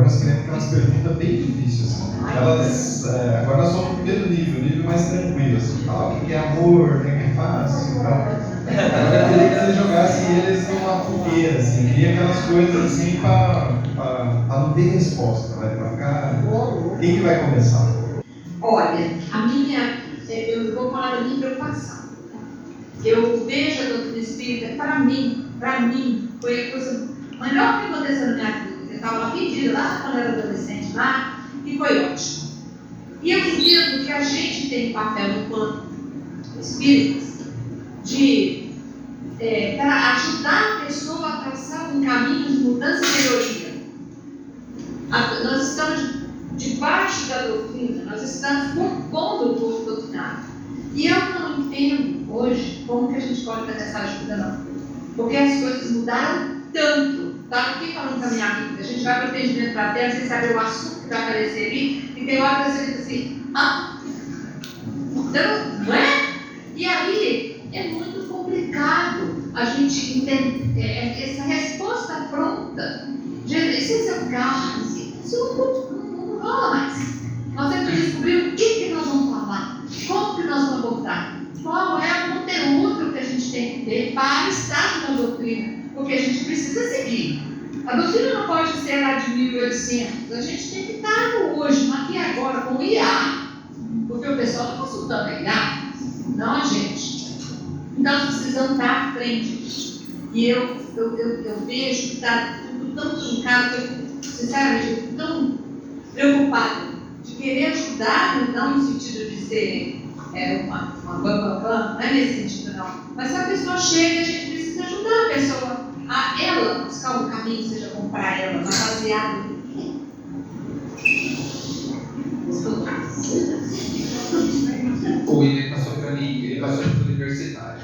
nós queremos aquelas perguntas bem difíceis. Assim. Agora nós somos no primeiro nível mais tranquilo. Assim. Falar o que é amor, né, que é fácil. Agora eu queria que vocês jogassem eles numa fogueira. Assim. Queria aquelas coisas assim para não ter resposta. Né? Para ficar... Quem que vai começar? Olha, eu vou falar da minha preocupação. Eu vejo a doutrina espírita, para mim, foi a coisa melhor que aconteceu na minha vida. Eu estava lá perdida, lá quando eu era adolescente, lá, e foi ótimo. E eu entendo que a gente tem papel enquanto espíritas para ajudar a pessoa a traçar um caminho de mudança e melhoria. Nós estamos debaixo da doutrina, nós estamos compondo o corpo doutrinário. E eu não entendo hoje como que a gente pode fazer essa ajuda, não. Porque as coisas mudaram tanto. Estava aqui falando com a minha amiga, a gente vai para o atendimento fraterno, sem saber o assunto que vai aparecer ali, e tem hora que você diz assim, então, não é? E aí é muito complicado a gente entender essa resposta pronta. Esse é seu caso, isso não rola mais. Nós temos que descobrir o que nós vamos falar, como que nós vamos abordar, qual é o conteúdo que a gente tem que ter para estar na doutrina, porque a gente precisa seguir. A doutrina não pode ser lá de 1800, a gente tem que estar no hoje, no aqui e agora, com o IA, porque o pessoal está consultando a IA, não a gente. Então nós precisamos estar à frente. E eu vejo que está tudo tão truncado, que eu, sinceramente, eu fico tão preocupada de querer ajudar, não no sentido de ser uma bam, não é nesse sentido não. Mas se a pessoa chega, a gente precisa ajudar a pessoa a ela buscar um caminho, seja bom para ela, baseado em O William passou para mim, ele passou para o universitário.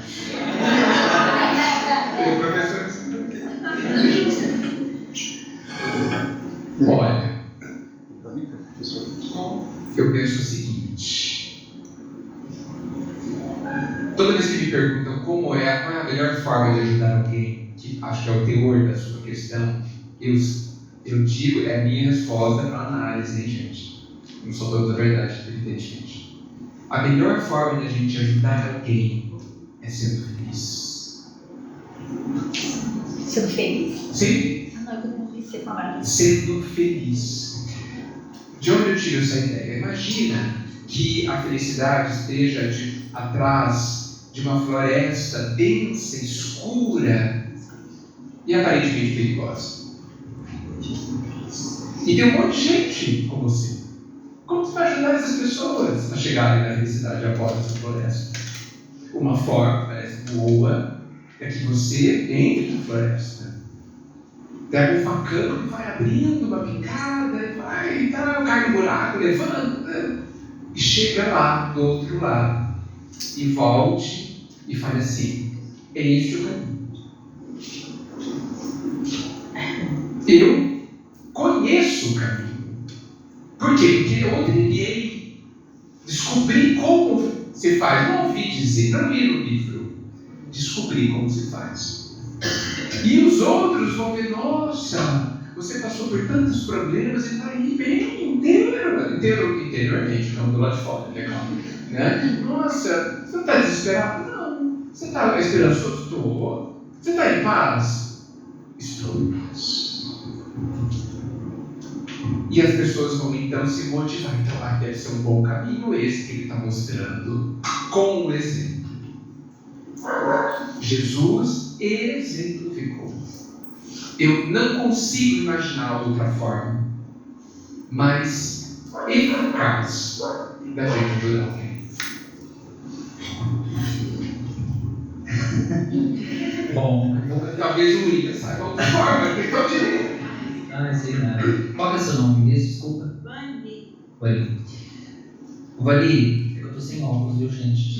Ele professor. Olha, eu penso o seguinte: toda vez que me perguntam qual é a melhor forma de ajudar alguém, que acho que é o teor da sua questão, eu digo, é a minha resposta para análise, hein, gente? Não sou dono da verdade, evidentemente. A melhor forma de a gente ajudar alguém é sendo feliz. Sendo feliz? Sim. Eu não vi você falar. Sendo feliz. De onde eu tiro essa ideia? Imagina que a felicidade esteja atrás de uma floresta densa, escura e aparentemente perigosa. E tem um monte de gente com você. Como você vai ajudar essas pessoas a chegarem na felicidade após essa floresta? Uma forma, parece boa, é que você entre na floresta. Pega um facão e vai abrindo uma picada, e vai, cai no buraco, levanta, e chega lá do outro lado. E volte e fale assim: é este o caminho. Eu conheço o caminho. Por quê? Porque eu trilhei, descobri como se faz. Não ouvi dizer, não li no livro. Descobri como se faz. E os outros vão ver: nossa, você passou por tantos problemas e está aí bem interiormente, não do lado de fora, legal. Né? Nossa, você não está desesperado? Não. Você está esperançoso? Estou. Você está em paz? Estou em paz. E as pessoas vão então se motivar. Então, deve ser um bom caminho esse que ele está mostrando com o exemplo. Jesus exemplificou. Eu não consigo imaginar outra forma mais eficaz da gente ajudar alguém. Bom, talvez o William saiba outra forma, porque eu direito. Sei nada. Qual que é o seu nome mesmo? Desculpa. Vali. Vali, eu tô sem óculos, viu, gente?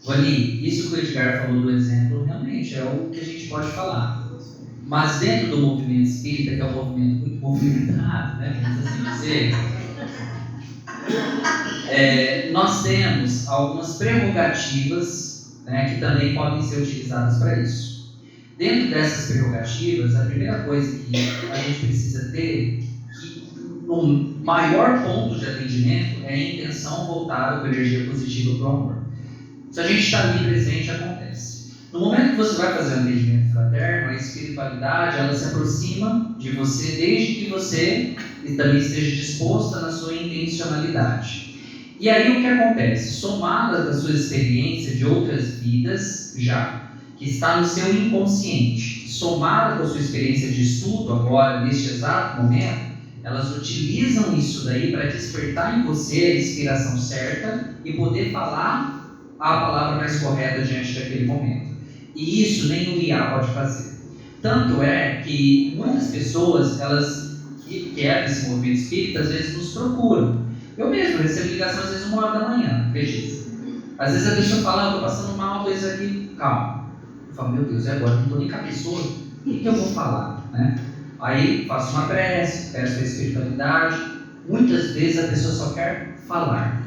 Vali, isso que o Edgar falou do exemplo, realmente é o que a gente pode falar. Mas dentro do movimento espírita, que é um movimento muito movimentado, né, vamos assim dizer, nós temos algumas prerrogativas, né, que também podem ser utilizadas para isso. Dentro dessas prerrogativas, a primeira coisa que a gente precisa ter, que no maior ponto de atendimento, é a intenção voltada para a energia positiva para o amor. Se a gente está ali presente, acontece. No momento que você vai fazer um atendimento fraterno, a espiritualidade ela se aproxima de você desde que você também esteja disposta na sua intencionalidade. E aí o que acontece? Somada da sua experiência de outras vidas já, que está no seu inconsciente, somada com a sua experiência de estudo agora, neste exato momento, elas utilizam isso daí para despertar em você a inspiração certa e poder falar a palavra mais correta diante daquele momento. E isso nem o IA pode fazer. Tanto é que muitas pessoas, elas que é desse movimento espírita, às vezes nos procuram. Eu mesmo recebo ligação às vezes 1h, acredita? Às vezes a pessoa fala, eu estou passando mal, coisa aqui, calma. Eu falo, meu Deus, e agora? Não estou nem cabeçoso. O que eu vou falar? Né? Aí faço uma prece, peço a espiritualidade. Muitas vezes a pessoa só quer falar.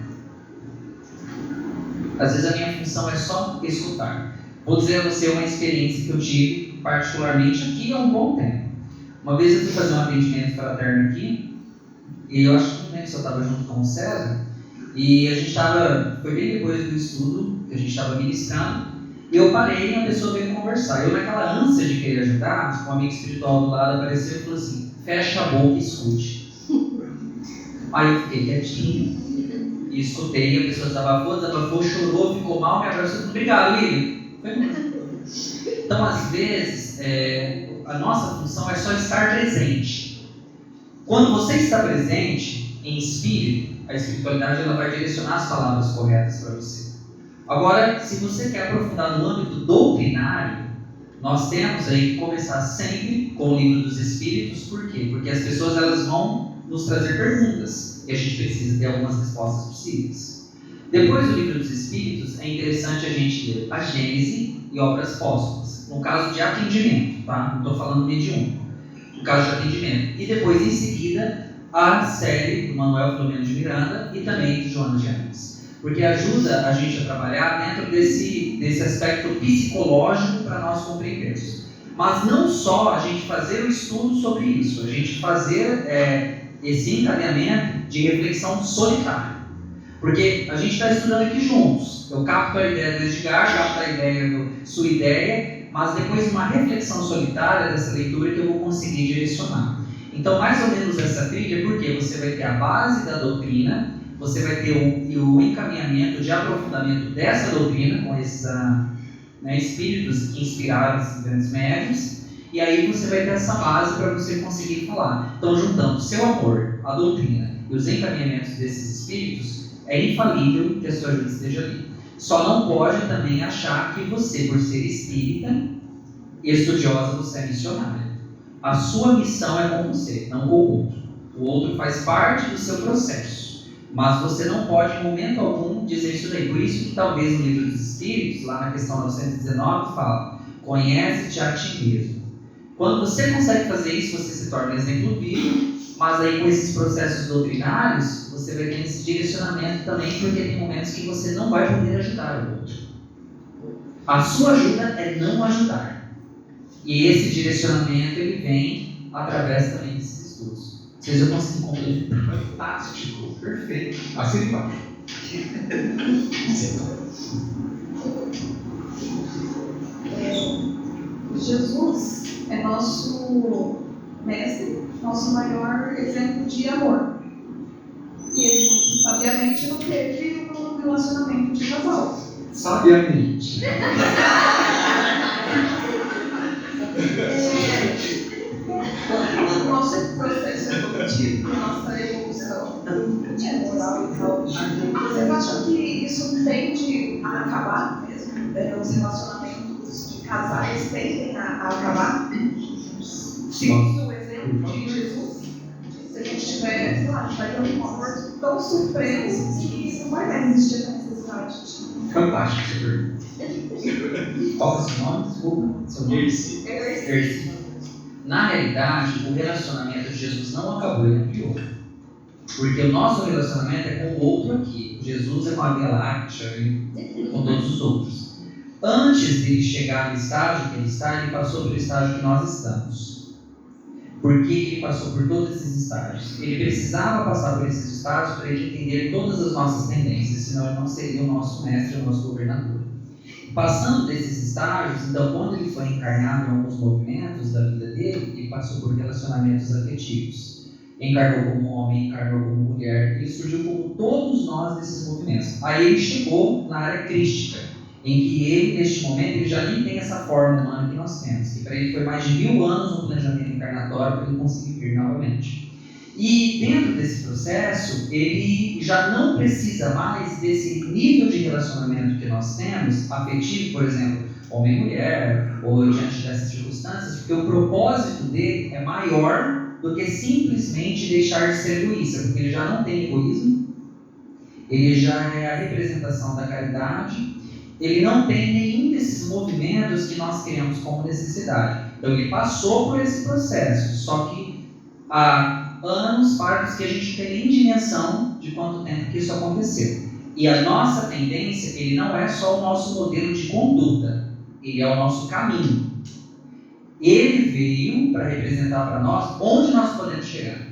Às vezes a minha função é só escutar. Vou dizer a você uma experiência que eu tive, particularmente aqui há um bom tempo. Uma vez eu fui fazer um atendimento fraterno aqui, e eu acho que não lembro se eu estava junto com o César, e a gente estava, foi bem depois do estudo, que a gente estava ministrando, e eu parei e a pessoa veio conversar. Eu, naquela ânsia de querer ajudar, um amigo espiritual do lado apareceu e falou assim, fecha a boca e escute. Aí eu fiquei quietinho, e escutei, a pessoa desabafou, chorou, ficou mal, me abraçou, obrigado, Lívia. Então, às vezes, a nossa função é só estar presente. Quando você está presente em espírito, a espiritualidade ela vai direcionar as palavras corretas para você. Agora, se você quer aprofundar no âmbito doutrinário, nós temos aí que começar sempre com o Livro dos Espíritos. Por quê? Porque as pessoas elas vão nos trazer perguntas e a gente precisa ter algumas respostas possíveis. Depois do Livro dos Espíritos, é interessante a gente ler a Gênese e obras póstumas, no caso de atendimento, tá? Não estou falando mediúnico, no caso de atendimento. E depois, em seguida, a série do Manuel Filomeno de Miranda e também de Joana de Ângeles. Porque ajuda a gente a trabalhar dentro desse aspecto psicológico para nós compreendermos. Mas não só a gente fazer o estudo sobre isso, a gente fazer esse encadeamento de reflexão solitária. Porque a gente está estudando aqui juntos. Eu capto a ideia do Edgar, capto a ideia sua ideia, mas depois de uma reflexão solitária dessa leitura que eu vou conseguir direcionar. Então, mais ou menos essa trilha, porque você vai ter a base da doutrina, você vai ter o encaminhamento de aprofundamento dessa doutrina com esses espíritos que inspiraram esses grandes médios, e aí você vai ter essa base para você conseguir falar. Então, juntando o seu amor, a doutrina e os encaminhamentos desses espíritos, é infalível que a sua ajuda esteja ali. Só não pode também achar que você, por ser espírita e estudiosa, você é missionária. A sua missão é com você, não com o outro. O outro faz parte do seu processo. Mas você não pode, em momento algum, dizer isso daí. Por isso que talvez no Livro dos Espíritos, lá na questão 919, fala: conhece-te a ti mesmo. Quando você consegue fazer isso, você se torna um exemplo vivo, mas aí com esses processos doutrinários, você vai ter esse direcionamento também, porque tem momentos que você não vai poder ajudar o outro. A sua ajuda é não ajudar. E esse direcionamento, ele vem através também desses estudos. Vocês já conseguem compreender? Fantástico, perfeito. Assim embaixo. Jesus é nosso mestre, nosso maior exemplo de amor. E ele muito sabiamente não teve um relacionamento de casal. Sabiamente. O nosso processo evolutivo, a nossa evolução moral e tal, vocês acham que isso tende a acabar mesmo? Os relacionamentos de casais tendem a acabar? Segundo o exemplo de Jesus, se a gente tiver, sei lá, a gente vai ter um amor tão supremo que não vai mais existir essa necessidade. Fantástico essa pergunta. Qual é o seu nome? Desculpa. Seu nome? Erci. Na realidade, o relacionamento de Jesus não acabou, ele ampliou. Porque o nosso relacionamento é com o outro aqui. Jesus é com a Via Láctea e com todos os outros. Antes dele chegar no estágio que ele está, ele passou pelo estágio que nós estamos. Por que ele passou por todos esses estágios? Ele precisava passar por esses estágios para ele entender todas as nossas tendências, senão ele não seria o nosso mestre, o nosso governador. Passando desses estágios, então, quando ele foi encarnado em alguns movimentos da vida dele, ele passou por relacionamentos afetivos. Encarnou como homem, encarnou como mulher, ele surgiu como todos nós nesses movimentos. Aí ele chegou na área crística, em que ele, neste momento, ele já nem tem essa forma humana que nós temos, que para ele foi mais de 1000 anos no planejamento encarnatório para ele conseguir vir novamente. E dentro desse processo, ele já não precisa mais desse nível de relacionamento que nós temos, afetivo, por exemplo, homem e mulher, ou diante dessas circunstâncias, porque o propósito dele é maior do que simplesmente deixar de ser egoísta, porque ele já não tem egoísmo, ele já é a representação da caridade, ele não tem nenhum desses movimentos que nós criamos como necessidade. Então ele passou por esse processo, só que há anos partos que a gente não tem nem dimensão de quanto tempo que isso aconteceu. E a nossa tendência, ele não é só o nosso modelo de conduta, ele é o nosso caminho. Ele veio para representar para nós onde nós podemos chegar.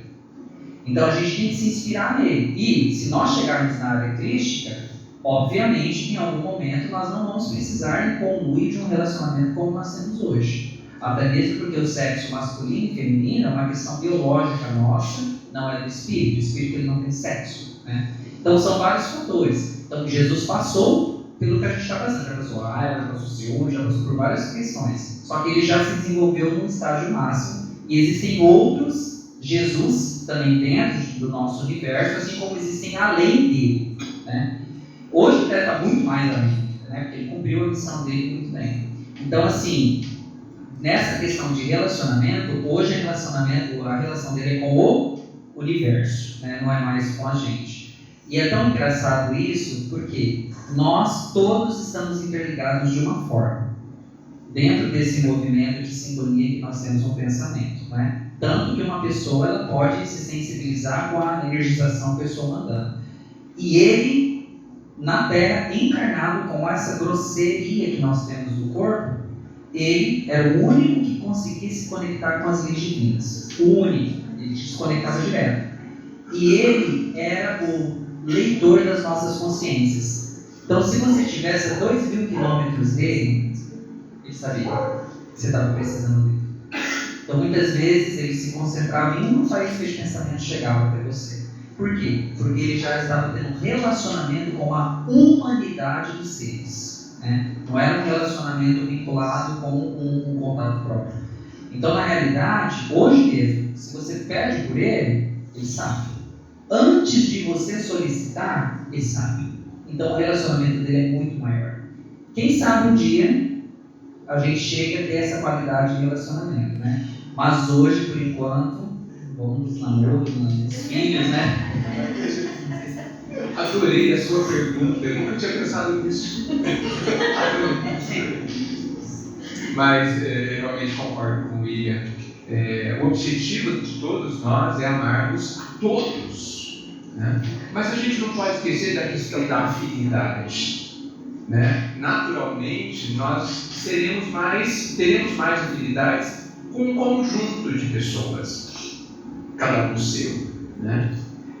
Então a gente tem que se inspirar nele. E se nós chegarmos na área crística, obviamente que em algum momento nós não vamos precisar em conluio de um relacionamento como nós temos hoje. Até mesmo porque o sexo masculino e feminino é uma questão biológica nossa, não é do espírito. O espírito ele não tem sexo, né? Então são vários fatores. Então Jesus passou pelo que a gente está passando. Já passou raiva, já passou ciúme, já passou por várias questões. Só que ele já se desenvolveu num estágio máximo. E existem outros Jesus também dentro do nosso universo, assim como existem além dele, né? Hoje ele está muito mais além, né? Porque ele cumpriu a missão dele muito bem. Então, assim, nessa questão de relacionamento, hoje a relação dele é com o universo, né? Não é mais com a gente. E é tão engraçado isso porque nós todos estamos interligados de uma forma, dentro desse movimento de sintonia que nós temos no pensamento, né? Tanto que uma pessoa ela pode se sensibilizar com a energização que eu estou mandando. E ele, na Terra, encarnado com essa grosseria que nós temos do corpo, ele era o único que conseguia se conectar com as leis divinas. O único. Ele se conectava direto. E ele era o leitor das nossas consciências. Então, se você estivesse a 2.000 quilômetros dele, ele sabia que você estava precisando dele. Então, muitas vezes, ele se concentrava em um país que os pensamentos chegavam até você. Por quê? Porque ele já estava tendo um relacionamento com a humanidade dos seres, né? Não era um relacionamento vinculado com um contato próprio. Então, na realidade, hoje mesmo, se você pede por ele, ele sabe. Antes de você solicitar, ele sabe. Então, o relacionamento dele é muito maior. Quem sabe um dia a gente chega a ter essa qualidade de relacionamento, né? Mas hoje, por enquanto, vamos nos namoros, nos filhos, né? Adorei a sua pergunta, eu nunca tinha pensado nisso. Mas eu realmente concordo com o William. O objetivo de todos nós é amarmos a todos, né? Mas a gente não pode esquecer da questão da afinidade, né? Naturalmente, nós teremos mais afinidades com um conjunto de pessoas, cada um seu, né?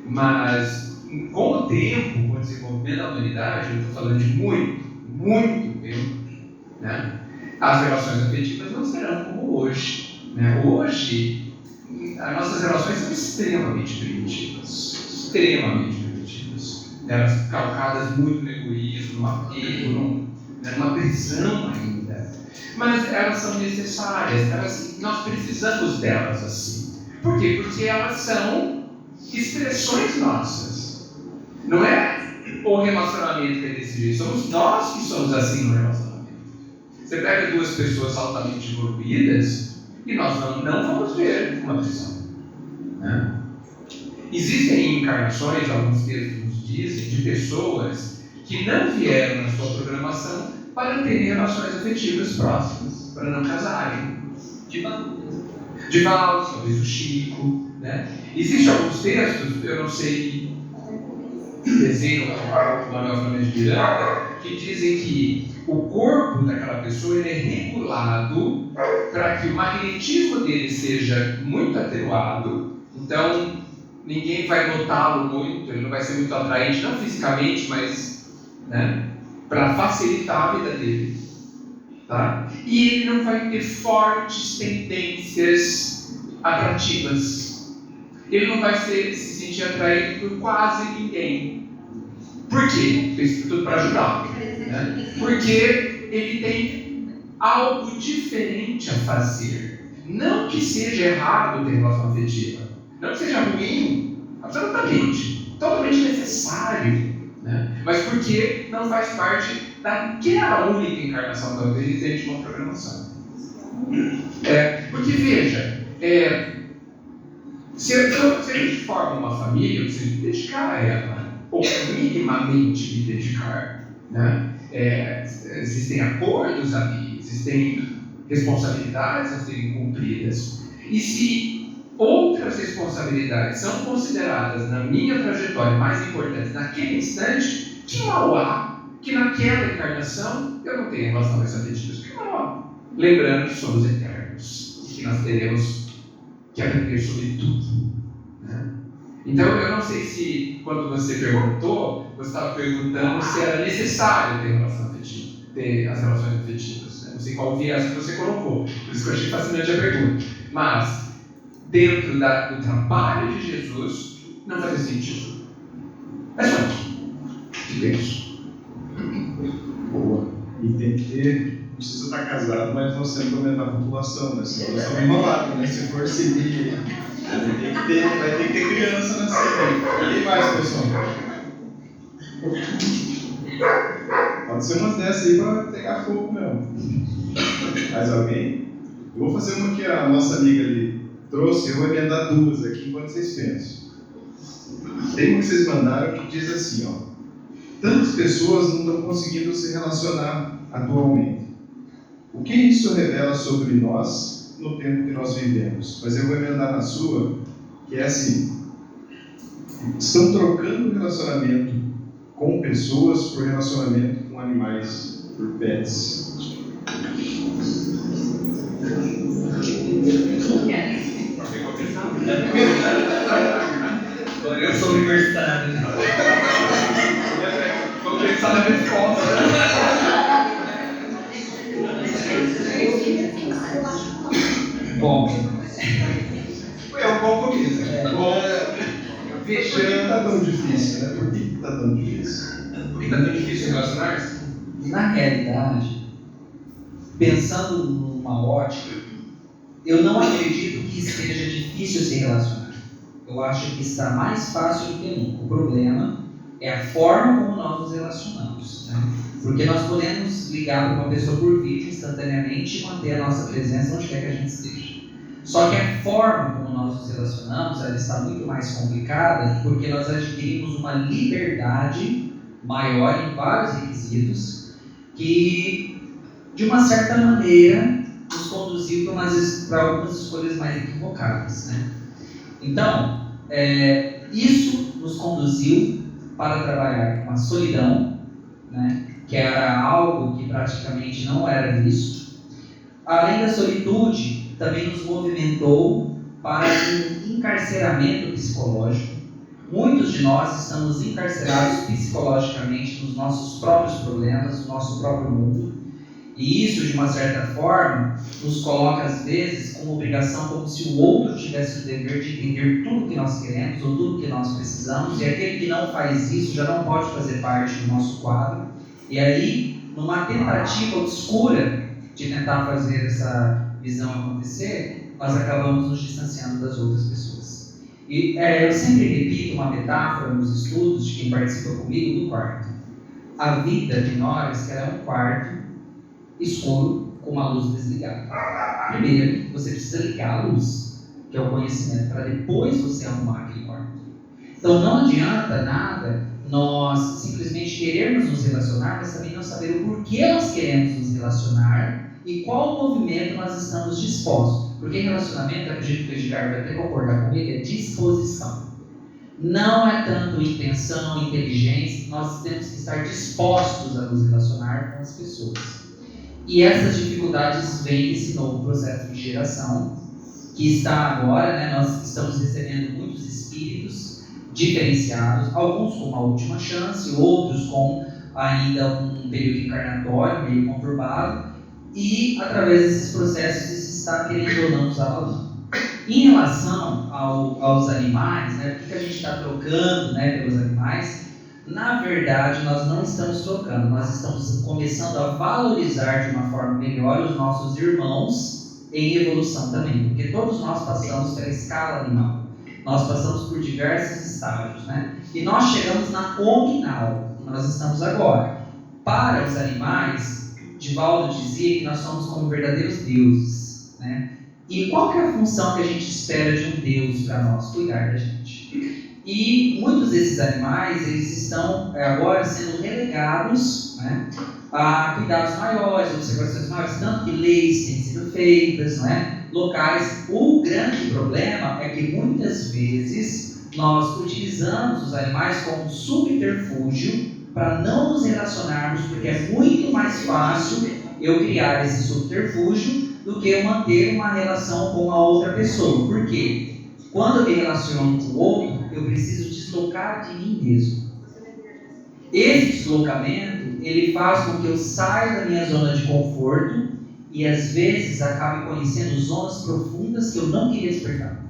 Mas com o tempo, com o desenvolvimento da humanidade, eu estou falando de muito tempo, né? As relações afetivas não serão como hoje, né? Hoje, as nossas relações são extremamente primitivas, elas calcadas muito no egoísmo, no apego, numa prisão ainda. Mas elas são necessárias, nós precisamos delas assim. Por quê? Porque elas são expressões nossas. Não é o relacionamento que é desse jeito, somos nós que somos assim no relacionamento. Você pega duas pessoas altamente evoluídas e nós não vamos ver uma prisão, né? Existem encarnações, alguns textos nos dizem, de pessoas que não vieram na sua programação para terem relações afetivas próximas, para não casarem. De Valdo, talvez o Chico, né? Existem alguns textos, eu não sei desenho do Manuel Flamengo de Miranda, que dizem que o corpo daquela pessoa ele é regulado para que o magnetismo dele seja muito atenuado, então ninguém vai notá-lo muito, ele não vai ser muito atraente, não fisicamente, mas para facilitar a vida dele. Tá? E ele não vai ter fortes tendências atrativas. Ele não vai se sentir atraído por quase ninguém. Por quê? Fez tudo para ajudar. Né? Porque ele tem algo diferente a fazer. Não que seja errado ter relação afetiva. Não que seja ruim. Absolutamente. Totalmente necessário. Né? Mas porque não faz parte daquela única encarnação da vida e dentro de uma programação. Porque veja, se a gente forma uma família, eu preciso me dedicar a ela, ou minimamente me dedicar. Né? Existem acordos ali, existem responsabilidades a serem cumpridas. E se outras responsabilidades são consideradas na minha trajetória mais importantes naquele instante, que mal há que naquela encarnação eu não tenho relações afetivas. Que mal há? Lembrando que somos eternos e que nós teremos que aprender sobre tudo. Né? Então eu não sei se quando você perguntou, você estava perguntando se era necessário ter relação afetiva, ter as relações afetivas. Né? Não sei qual viés que você colocou, por isso que eu achei fascinante a pergunta. Mas dentro do trabalho de Jesus, não faz sentido. É só que penso. Boa. E tem que ter, não precisa estar casado, mas não sendo aumentar a população, né? Senão nós estamos enrolados, né? Se for seguir, vai ter que ter criança nascendo. E mais, pessoal? Pode ser umas dessas aí para pegar fogo mesmo. Mais alguém? Eu vou fazer uma que a nossa amiga ali trouxe, eu vou emendar duas aqui enquanto vocês pensam. Tem uma que vocês mandaram que diz assim, ó. Tantas pessoas não estão conseguindo se relacionar atualmente. O que isso revela sobre nós no tempo que nós vivemos? Mas eu vou emendar na sua, que é assim. Estão trocando relacionamento com pessoas por relacionamento com animais, por pets. Eu sou universitário. Vou pensar na resposta. Bom. É um bom começo. Por que está tão difícil, né? Por que está tão difícil? Por que está tão difícil relacionar-se? Na realidade, pensando numa ótica, eu não acredito que seja difícil se relacionar. Eu acho que está mais fácil do que nunca. O problema é a forma como nós nos relacionamos. Né? Porque nós podemos ligar para uma pessoa por vídeo instantaneamente e manter a nossa presença onde quer que a gente esteja. Só que a forma como nós nos relacionamos ela está muito mais complicada porque nós adquirimos uma liberdade maior em vários requisitos que, de uma certa maneira, nos conduziu para algumas escolhas mais equivocadas. Né? Então, isso nos conduziu para trabalhar com a solidão, né, que era algo que praticamente não era visto. Além da solitude, também nos movimentou para um encarceramento psicológico. Muitos de nós estamos encarcerados psicologicamente nos nossos próprios problemas, no nosso próprio mundo. E isso, de uma certa forma, nos coloca, às vezes, com obrigação como se o outro tivesse o dever de entender tudo que nós queremos ou tudo que nós precisamos, e aquele que não faz isso já não pode fazer parte do nosso quadro. E aí, numa tentativa obscura de tentar fazer essa visão acontecer, nós acabamos nos distanciando das outras pessoas. E eu sempre repito uma metáfora nos estudos de quem participa comigo do quarto. A vida de nós é um quarto escuro com uma luz desligada. Primeiro, você precisa ligar a luz, que é o conhecimento, para depois você arrumar aquele quarto. Então não adianta nada nós simplesmente querermos nos relacionar, mas também não saber o porquê nós queremos nos relacionar e qual movimento nós estamos dispostos. Porque relacionamento, acredito que o Edgar vai até concordar comigo, é disposição. não é tanto intenção, inteligência, nós temos que estar dispostos a nos relacionar com as pessoas. E essas dificuldades vêm desse novo processo de geração, que está agora, né, nós estamos recebendo muitos espíritos diferenciados, alguns com uma última chance, outros com ainda um período encarnatório meio conturbado, e através desses processos isso está querendo ou não nos abalando. Em relação aos animais, né, por que a gente está trocando, né, pelos animais? Na verdade, nós não estamos trocando, nós estamos começando a valorizar de uma forma melhor os nossos irmãos em evolução também, porque todos nós passamos pela escala animal, nós passamos por diversos estágios, né? E nós chegamos na nominal, nós estamos agora. Para os animais, Divaldo dizia que nós somos como verdadeiros deuses, né? E qual que é a função que a gente espera de um Deus para nós? Cuidar da gente. E muitos desses animais, eles estão agora sendo relegados, né, a cuidados maiores, observações maiores, tanto que leis têm sido feitas, né, locais. O grande problema é que muitas vezes nós utilizamos os animais como subterfúgio para não nos relacionarmos, porque é muito mais fácil eu criar esse subterfúgio do que eu manter uma relação com a outra pessoa. Por quê? Quando eu me relaciono com o outro, eu preciso deslocar de mim mesmo. Esse deslocamento, ele faz com que eu saia da minha zona de conforto e às vezes acabe conhecendo zonas profundas que eu não queria despertar.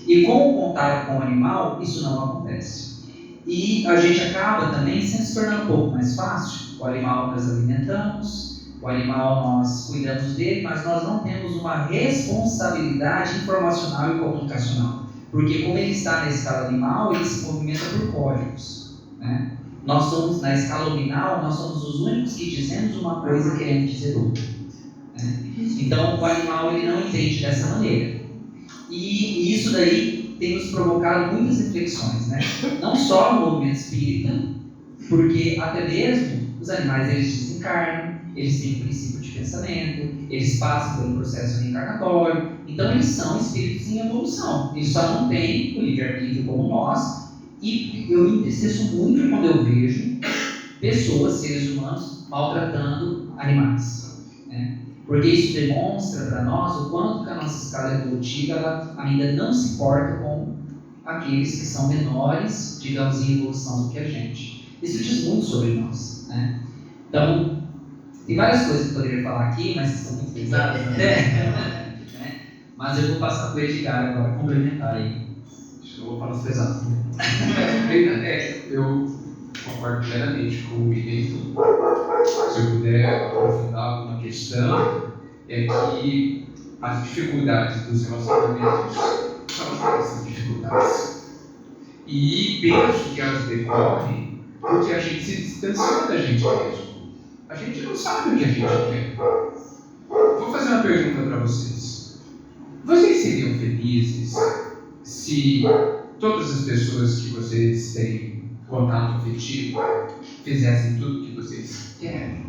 E com o contato com o animal, isso não acontece. E a gente acaba também se tornando um pouco mais fácil. O animal nós alimentamos, o animal nós cuidamos dele, mas nós não temos uma responsabilidade informacional e comunicacional. Porque como ele está na escala animal, ele se movimenta por códigos, né? Nós somos, na escala nominal, nós somos os únicos que dizemos uma coisa e queremos dizer outra, né? Então o animal ele não entende dessa maneira. E isso daí tem nos provocado muitas reflexões, né? Não só no movimento espírita, porque até mesmo os animais eles desencarnam, eles têm um princípio de pensamento, eles passam pelo processo reencarnatório, então eles são espíritos em evolução, eles só não têm o livre-arbítrio como nós. E eu me entristeço muito quando eu vejo pessoas, seres humanos, maltratando animais, né? Porque isso demonstra para nós o quanto que a nossa escala evolutiva ela ainda não se porta com aqueles que são menores, digamos, em evolução do que a gente. Isso diz muito sobre nós, né? Então, tem várias coisas que eu poderia falar aqui, mas que são muito pesadas até, né? Mas eu vou passar para o Edgar agora, complementar aí. Eu vou falar as pesadas. Eu concordo plenamente com o William. Se eu puder aprofundar alguma questão, é que as dificuldades dos relacionamentos são essas dificuldades. E penso que elas decorrem porque a gente se distancia da gente mesmo. A gente não sabe o que a gente quer. Vou fazer uma pergunta para vocês. Vocês seriam felizes se todas as pessoas que vocês têm contato afetivo fizessem tudo o que vocês querem?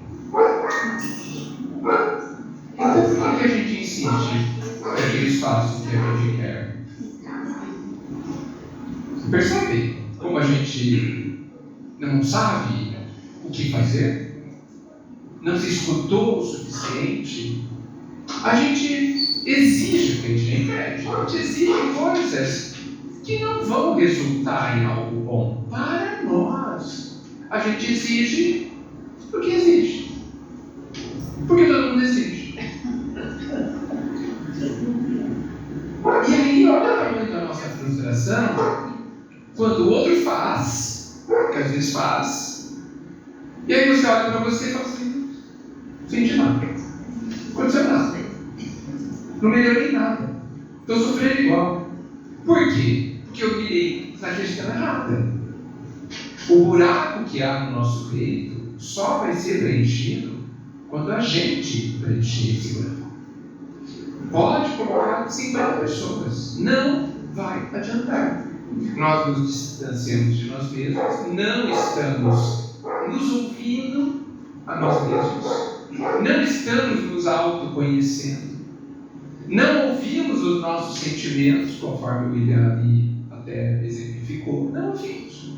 Então por que a gente insiste para que eles façam o que a gente quer? Percebe como a gente não sabe o que fazer? Não se escutou o suficiente? A gente exige o que a gente quer, a gente exige coisas que não vão resultar em algo bom para nós. A gente exige porque exige. Porque todo mundo exige. E aí, olha o tamanho da nossa frustração quando o outro faz, que às vezes faz, e aí você olha para você e fala assim, não senti nada. Não aconteceu nada. Não melhorei nada. Estou sofrendo igual. Por quê? Porque eu mirei na questão errada. O buraco que há no nosso peito só vai ser preenchido quando a gente preencher esse buraco. Pode colocar 50 pessoas. Não vai adiantar. Nós nos distanciamos de nós mesmos, não estamos nos ouvindo a nós mesmos, não estamos nos autoconhecendo, não ouvimos os nossos sentimentos, conforme o William até exemplificou. pecou? Não, gente.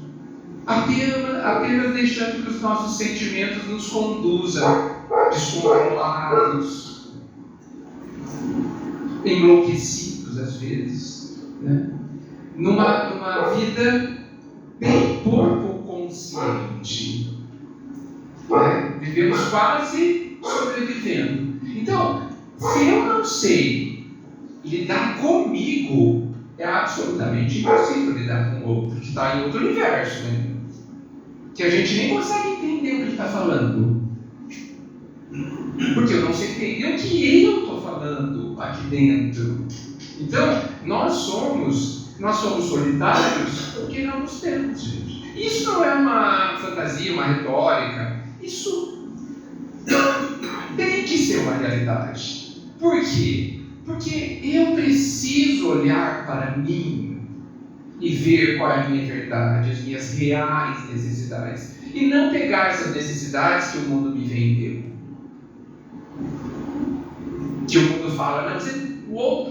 Apenas deixando que os nossos sentimentos nos conduzam descontrolados, enlouquecidos às vezes, né? Numa vida bem pouco consciente, né? Vivemos quase sobrevivendo. Então, se eu não sei lidar comigo, é absolutamente impossível lidar com o outro, que está em outro universo, né? Que a gente nem consegue entender o que ele está falando. Porque eu não sei entender o que eu estou falando aqui dentro. Então, nós somos solitários porque não nos temos, gente. Isso não é uma fantasia, uma retórica. Isso tem que ser uma realidade. Por quê? Porque eu preciso olhar para mim e ver qual é a minha verdade, as minhas reais necessidades. E não pegar essas necessidades que o mundo me vendeu. Que o mundo fala, não,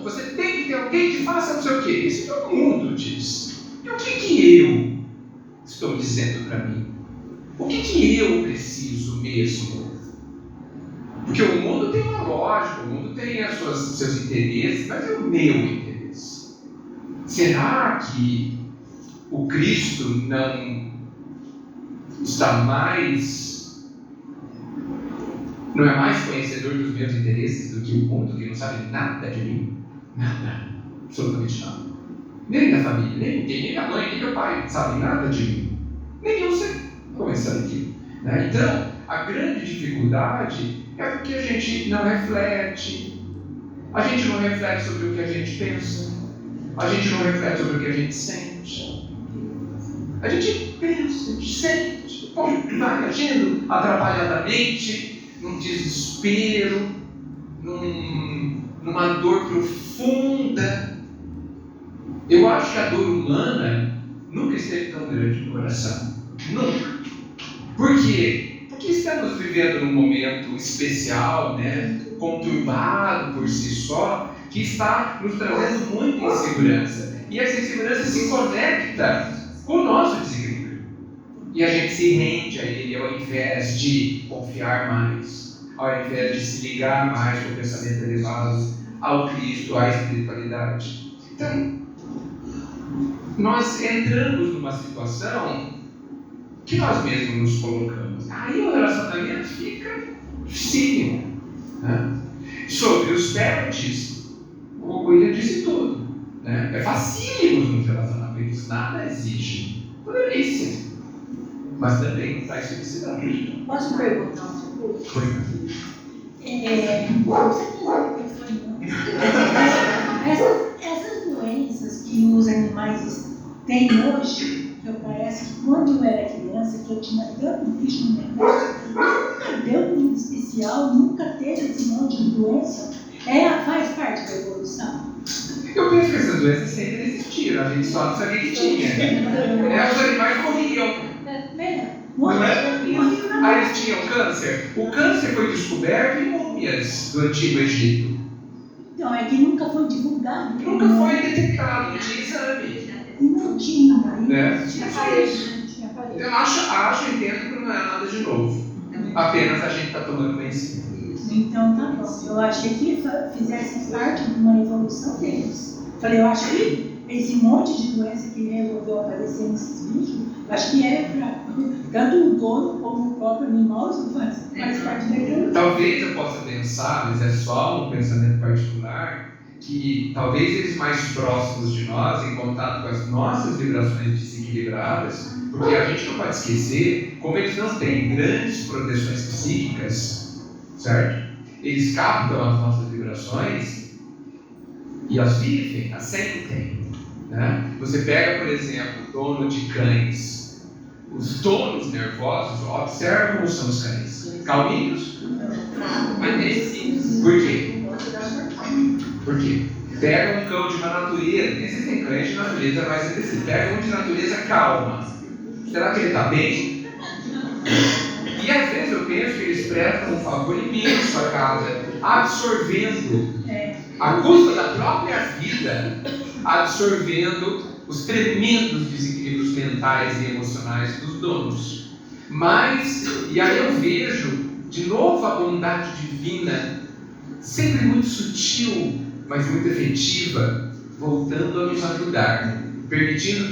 você tem que ter alguém que faça não sei o quê. Isso todo mundo diz. E o que eu estou dizendo para mim? O que eu preciso mesmo? Porque o mundo tem uma lógica, o mundo tem seus interesses, mas é o meu interesse. Será que o Cristo não está não é mais conhecedor dos meus interesses do que o mundo, que não sabe nada de mim? Nada, absolutamente nada. Nem da família, nem ninguém, nem a mãe, nem meu pai sabem nada de mim. Nem eu sei começar aqui. Né? Então, a grande dificuldade é porque a gente não reflete. A gente não reflete sobre o que a gente pensa. A gente não reflete sobre o que a gente sente. A gente pensa, a gente sente, vai agindo atrapalhadamente, num desespero, numa dor profunda. Eu acho que a dor humana nunca esteve tão grande no coração. Nunca. Por quê? Porque estamos vivendo num momento especial, né? Conturbado por si só, que está nos trazendo muita insegurança. E essa insegurança se conecta com o nosso desequilíbrio. E a gente se rende a ele ao invés de confiar mais, ao invés de se ligar mais com o pensamento elevado, ao Cristo, à espiritualidade. Então, nós entramos numa situação que nós mesmos nos colocamos. Aí o relacionamento fica dificílimo. Né? Sobre os pets, o William disse tudo. Né? É facílimo nos relacionamentos, nada exige. Delícia. Mas também traz felicidade. Posso perguntar um pouco? Foi. Essas doenças que os animais têm hoje, que parece que quando eu era criança, que eu tinha tanto bicho no negócio, nunca deu comida especial, nunca teve esse monte de doença. Faz parte da evolução. Eu penso que essas doenças sempre existiram, a gente só não sabia que tinha. Os animais morriam. Não é? Aí eles tinham câncer. O câncer foi descoberto em múmias do Antigo Egito. Então, é que nunca foi divulgado. Nunca foi detectado, não tinha exame. Não tinha. Né? Tinha isso. Eu acho, entendo que não é nada de novo. Apenas a gente está tomando conhecimento. Então tá bom. Eu achei que fizesse parte de uma evolução deles. Falei, eu acho que esse monte de doença que resolveu aparecer nesses bichos, eu acho que para tanto o dono como o próprio animal, isso faz parte da evolução. Talvez eu possa pensar, mas é só um pensamento particular, que talvez eles mais próximos de nós, em contato com as nossas vibrações desequilibradas, porque a gente não pode esquecer, como eles não têm grandes proteções psíquicas, certo? Eles captam as nossas vibrações e as vivem, as sentem. Né? Você pega, por exemplo, o dono de cães. Os donos nervosos observam como são os cães. Calminhos? Por quê? Por quê? Pega um cão de uma natureza, existem cães de natureza mais agressiva. Pega um de natureza calma. Será que ele está bem? E às vezes eu penso que eles prestam um favor imenso à casa, absorvendo, à custa da própria vida, absorvendo os tremendos desequilíbrios mentais e emocionais dos donos. Mas, e aí eu vejo de novo a bondade divina, sempre muito sutil, mas muito efetiva, voltando a nos ajudar, permitindo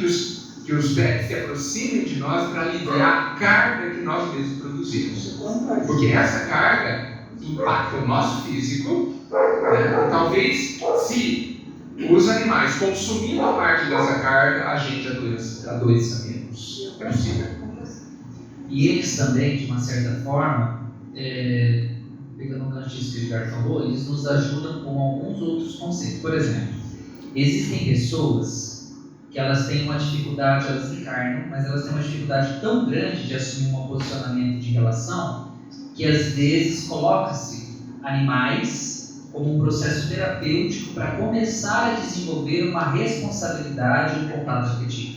que os pets se aproximem de nós para aliviar a carga que nós mesmos produzimos. Porque essa carga impacta o nosso físico, né? Talvez se os animais consumindo a parte dessa carga, a gente adoeça menos. É possível. E eles também, de uma certa forma, pegando o gancho que o Edgar falou, eles nos ajudam com alguns outros conceitos. Por exemplo, existem pessoas que elas têm uma dificuldade, elas encarnam, mas elas têm uma dificuldade tão grande de assumir um posicionamento de relação, que às vezes coloca-se animais como um processo terapêutico para começar a desenvolver uma responsabilidade e um contato afetivo.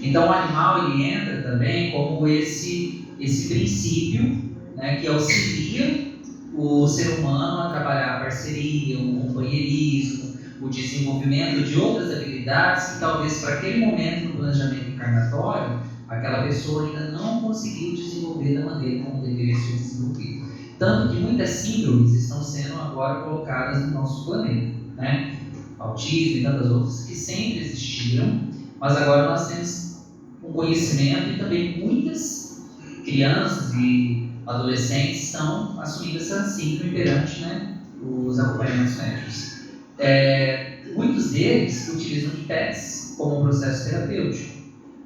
Então o animal ele entra também como esse princípio, né, que auxilia o ser humano a trabalhar a parceria, o companheirismo, o desenvolvimento de outras habilidades que talvez para aquele momento no planejamento encarnatório aquela pessoa ainda não conseguiu desenvolver da maneira como deveria ser desenvolvido. Tanto que muitas síndromes estão sendo agora colocadas no nosso planeta, né? Autismo e tantas outras que sempre existiram, mas agora nós temos um conhecimento e também muitas crianças e adolescentes estão assumindo essa síndrome perante, né, os acompanhamentos médicos. Muitos deles utilizam de pets como um processo terapêutico,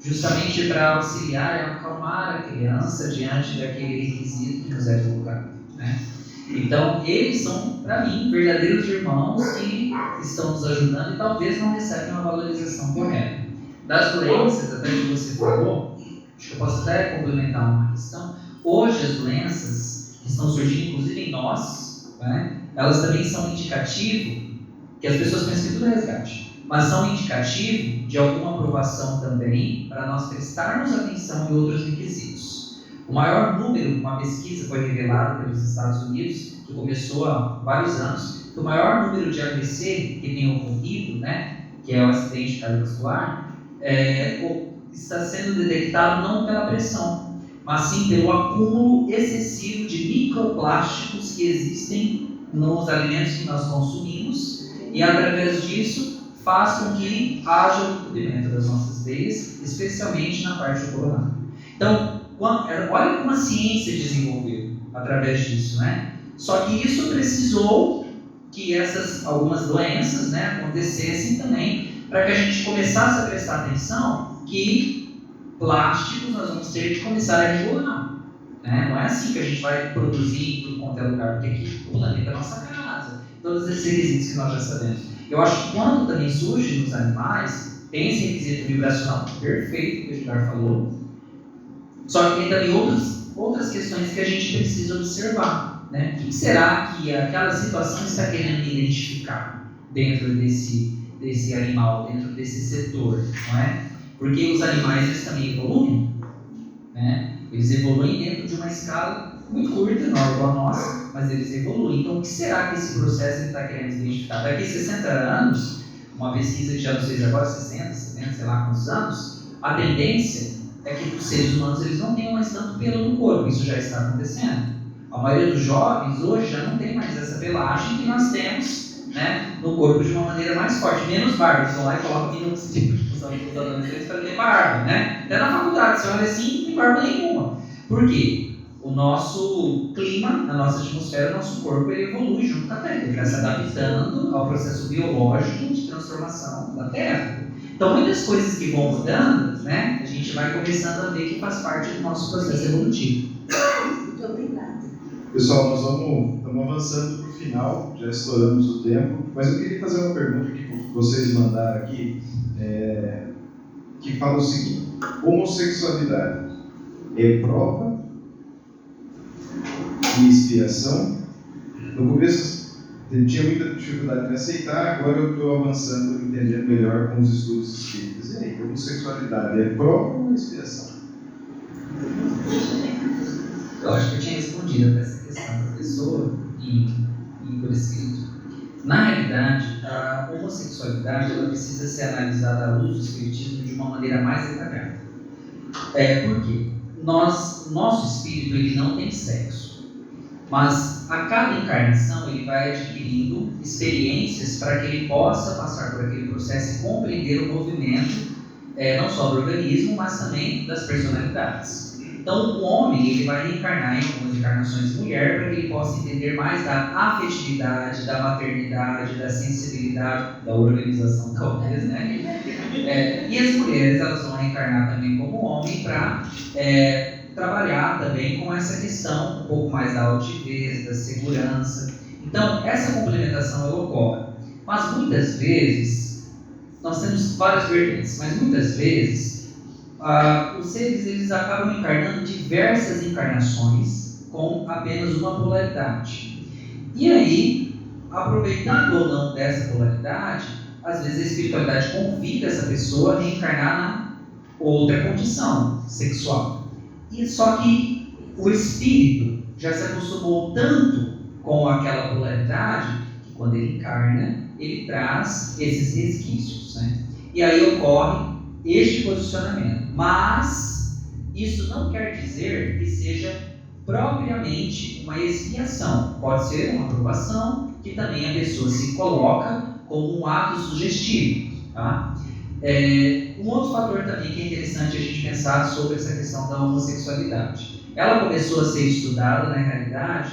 justamente para auxiliar e acalmar a criança diante daquele requisito que nos é colocado, né? Então, eles são, para mim, verdadeiros irmãos que estão nos ajudando e talvez não recebem uma valorização correta. Das doenças, até que você falou, acho que eu posso até complementar uma questão. Hoje, as doenças que estão surgindo, inclusive em nós, né, elas também são indicativo, que as pessoas pensam que tudo é resgate, mas são indicativo de alguma aprovação também para nós prestarmos atenção em outros requisitos. O maior número, uma pesquisa foi revelada pelos Estados Unidos, que começou há vários anos, que o maior número de AVC que tem ocorrido, né, que é o acidente cardiovascular, está sendo detectado não pela pressão, mas sim pelo acúmulo excessivo de microplásticos que existem nos alimentos que nós consumimos e, através disso, faz com que haja o entupimento das nossas veias, especialmente na parte do coronário. Então, olha como a ciência desenvolveu através disso, né? Só que isso precisou que algumas doenças, né, acontecessem também para que a gente começasse a prestar atenção que plásticos nós vamos ter de começar a regular, né? Não é assim que a gente vai produzir em tudo quanto é lugar, porque aqui o planeta é a nossa casa, todos esses requisitos que nós já sabemos. Eu acho que quando também surge nos animais, tem esse requisito vibracional perfeito que o Edgar falou, só que tem também outras questões que a gente precisa observar, né? O que será que aquela situação está querendo identificar dentro desse animal, dentro desse setor, não é? Porque os animais eles também evoluem, né? Eles evoluem dentro de uma escala muito curta, não igual a nossa, mas eles evoluem. Então, o que será que esse processo está querendo identificar? Daqui a 60 anos, uma pesquisa que já não sei se agora 60, 70, sei lá quantos anos, a tendência é que os seres humanos eles não tenham mais tanto pelo no corpo. Isso já está acontecendo. A maioria dos jovens hoje já não tem mais essa pelagem que nós temos, né, no corpo de uma maneira mais forte, menos barba. Eles vão lá e colocam mínimos tipos os adolescentes para ter barba, né? Até na faculdade, você olha assim, não tem barba nenhuma. Por quê? O nosso clima, a nossa atmosfera, o nosso corpo, ele evolui junto com a Terra. Ele vai se adaptando ao processo biológico de transformação da Terra. Então, muitas coisas que vão mudando, né, a gente vai começando a ver que faz parte do nosso processo evolutivo. Muito obrigada. Pessoal, nós estamos avançando para o final, já estouramos o tempo, mas eu queria fazer uma pergunta que vocês mandaram aqui, que fala o seguinte: homossexualidade é prova e expiação? No começo eu tinha muita dificuldade em aceitar, agora eu estou avançando, entendendo melhor com os estudos espíritas. E aí, homossexualidade é prova ou expiação? Eu acho que eu tinha respondido para essa questão da pessoa e por escrito. Na realidade, a homossexualidade ela precisa ser analisada à luz do espiritismo de uma maneira mais detalhada. Por quê? Nosso espírito ele não tem sexo, mas a cada encarnação ele vai adquirindo experiências para que ele possa passar por aquele processo e compreender o movimento não só do organismo, mas também das personalidades. Então, o homem ele vai reencarnar em algumas encarnações de mulher para que ele possa entender mais da afetividade, da maternidade, da sensibilidade, da organização, talvez, né? E as mulheres elas vão reencarnar também como homem para trabalhar também com essa questão um pouco mais da altivez, da segurança. Então, essa complementação ela ocorre. Mas muitas vezes, nós temos várias vertentes, mas muitas vezes os seres eles acabam encarnando diversas encarnações com apenas uma polaridade. E aí, aproveitando ou não dessa polaridade, às vezes a espiritualidade convida essa pessoa a reencarnar na outra condição sexual. E só que o espírito já se acostumou tanto com aquela polaridade que quando ele encarna, ele traz esses resquícios, né? E aí ocorre este posicionamento. Mas isso não quer dizer que seja propriamente uma expiação. Pode ser uma aprovação que também a pessoa se coloca como um ato sugestivo. Tá? Um outro fator também que é interessante a gente pensar sobre essa questão da homossexualidade. Ela começou a ser estudada, na realidade,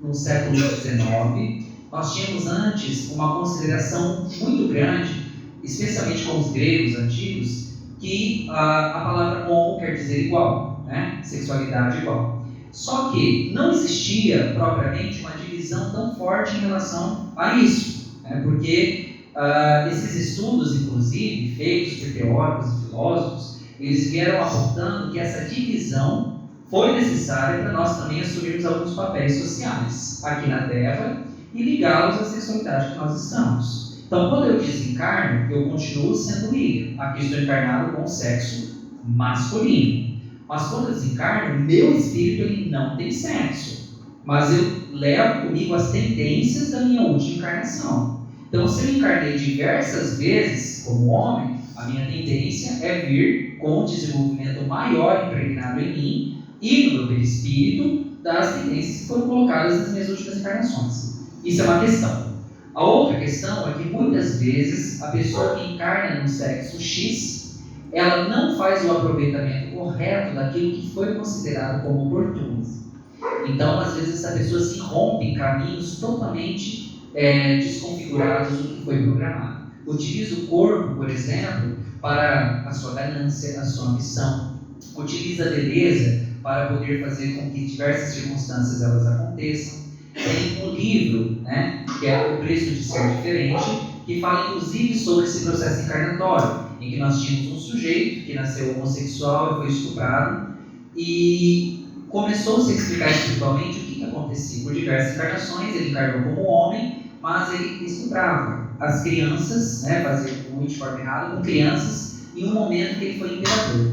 no século XIX. Nós tínhamos antes uma consideração muito grande, especialmente com os gregos antigos, que a palavra homo quer dizer igual, né? Sexualidade igual. Só que não existia propriamente uma divisão tão forte em relação a isso, né? Porque esses estudos, inclusive, feitos por teóricos e filósofos, eles vieram apontando que essa divisão foi necessária para nós também assumirmos alguns papéis sociais aqui na Terra e ligá-los à sexualidade que nós estamos. Então, quando eu desencarno, eu continuo sendo William. Aqui estou encarnado com o sexo masculino. Mas quando eu desencarno, meu espírito ele não tem sexo. Mas eu levo comigo as tendências da minha última encarnação. Então, se eu encarnei diversas vezes como homem, a minha tendência é vir com um desenvolvimento maior impregnado em mim e no meu perispírito das tendências que foram colocadas nas minhas últimas encarnações. Isso é uma questão. A outra questão é que muitas vezes a pessoa que encarna no sexo X, ela não faz o aproveitamento correto daquilo que foi considerado como oportuno. Então, às vezes, essa pessoa se rompe em caminhos totalmente desconfigurados do que foi programado. Utiliza o corpo, por exemplo, para a sua ganância, a sua ambição. Utiliza a beleza para poder fazer com que diversas circunstâncias elas aconteçam. Tem um livro, né, que é O Preço de Ser Diferente, que fala inclusive sobre esse processo encarnatório, em que nós tínhamos um sujeito que nasceu homossexual e foi estuprado, e começou-se a explicar espiritualmente o que acontecia. Por diversas encarnações, ele encarnou como homem, mas ele estuprava as crianças, né, fazia muito de forma errada, com crianças, em um momento que ele foi imperador.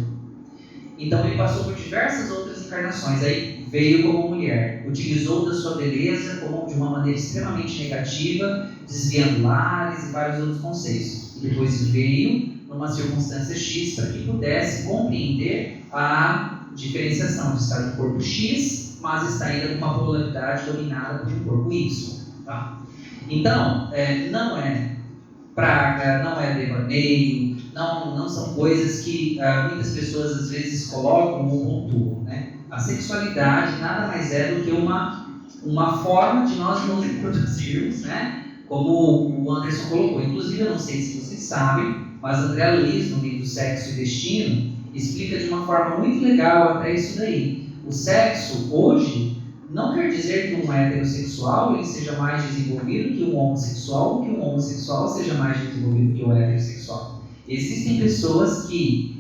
Então ele passou por diversas outras encarnações, aí veio como mulher, utilizou da sua beleza como de uma maneira extremamente negativa, desviando lares e vários outros conceitos. E depois veio numa circunstância X para que pudesse compreender a diferenciação de estar no corpo X, mas estar ainda com uma polaridade dominada por um corpo Y. Tá? Então, não é praga, não é devaneio, não são coisas que muitas pessoas às vezes colocam ou pontuam, né? A sexualidade nada mais é do que uma forma de nós nos reproduzirmos, né? Como o Anderson colocou. Inclusive, eu não sei se vocês sabem, mas André Luiz, no livro Sexo e Destino, explica de uma forma muito legal até isso daí. O sexo, hoje, não quer dizer que um heterossexual ele seja mais desenvolvido que um homossexual, ou que um homossexual seja mais desenvolvido que um heterossexual. Existem pessoas que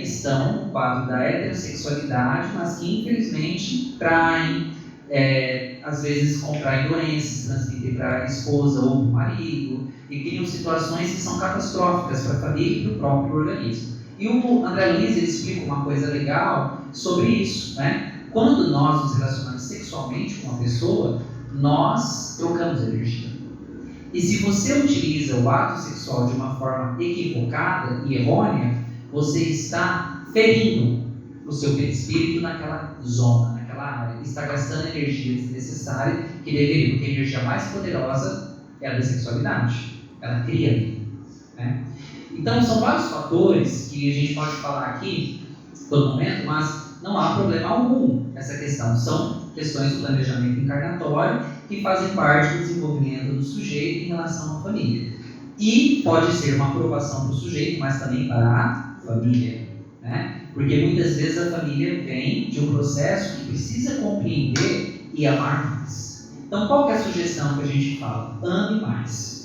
estão no quadro da heterossexualidade, mas que infelizmente traem, às vezes contraem doenças, transmitem para a esposa ou para o marido, e criam situações que são catastróficas para a família e para o próprio organismo. E o André Luiz ele explica uma coisa legal sobre isso, né? Quando nós nos relacionamos sexualmente com uma pessoa, nós trocamos energia. E se você utiliza o ato sexual de uma forma equivocada e errônea, você está ferindo o seu perispírito naquela zona, naquela área. Está gastando energia desnecessária que deveria, porque a energia mais poderosa é a da sexualidade. Ela cria vida, né? Então, são vários fatores que a gente pode falar aqui todo momento, mas não há problema algum nessa questão. São questões do planejamento encarnatório que fazem parte do desenvolvimento do sujeito em relação à família. E pode ser uma aprovação para o sujeito, mas também para a família, né? Porque muitas vezes a família vem de um processo que precisa compreender e amar mais. Então, qual que é a sugestão que a gente fala? Ame mais.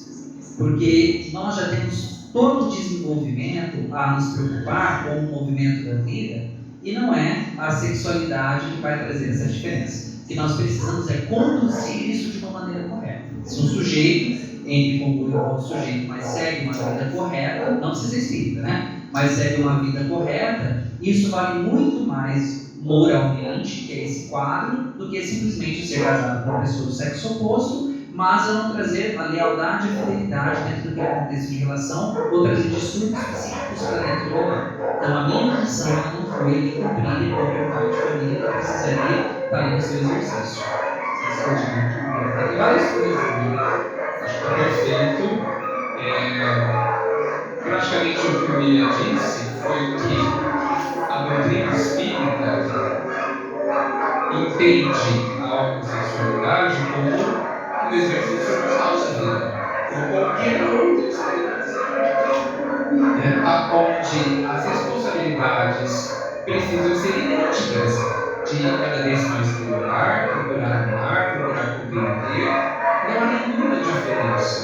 Porque nós já temos todo o desenvolvimento a nos preocupar com o movimento da vida, e não é a sexualidade que vai trazer essa diferença. O que nós precisamos é conduzir isso de uma maneira correta. Se um sujeito entra em comum com outro sujeito, mas segue uma vida correta, não precisa ser espírita, né? Mas segue uma vida correta, isso vale muito mais moralmente, que é esse quadro, do que simplesmente ser casado com uma pessoa do sexo oposto, mas eu não trazer a lealdade e a fidelidade dentro do que acontece de relação, ou trazer distúrbios psíquicos para dentro do lar. Então a minha função não foi de cumprir como pai de família, que precisaria estar aí no seu exercício. Tem várias coisas também. Acho que é perfeito. Praticamente o que o William disse foi que a doutrina espírita entende a homossexualidade como um exercício normal da vida, como qualquer outra experiência, onde as responsabilidades precisam ser idênticas, de cada vez mais procurar amar, procurar compreender. Não há nenhuma diferença.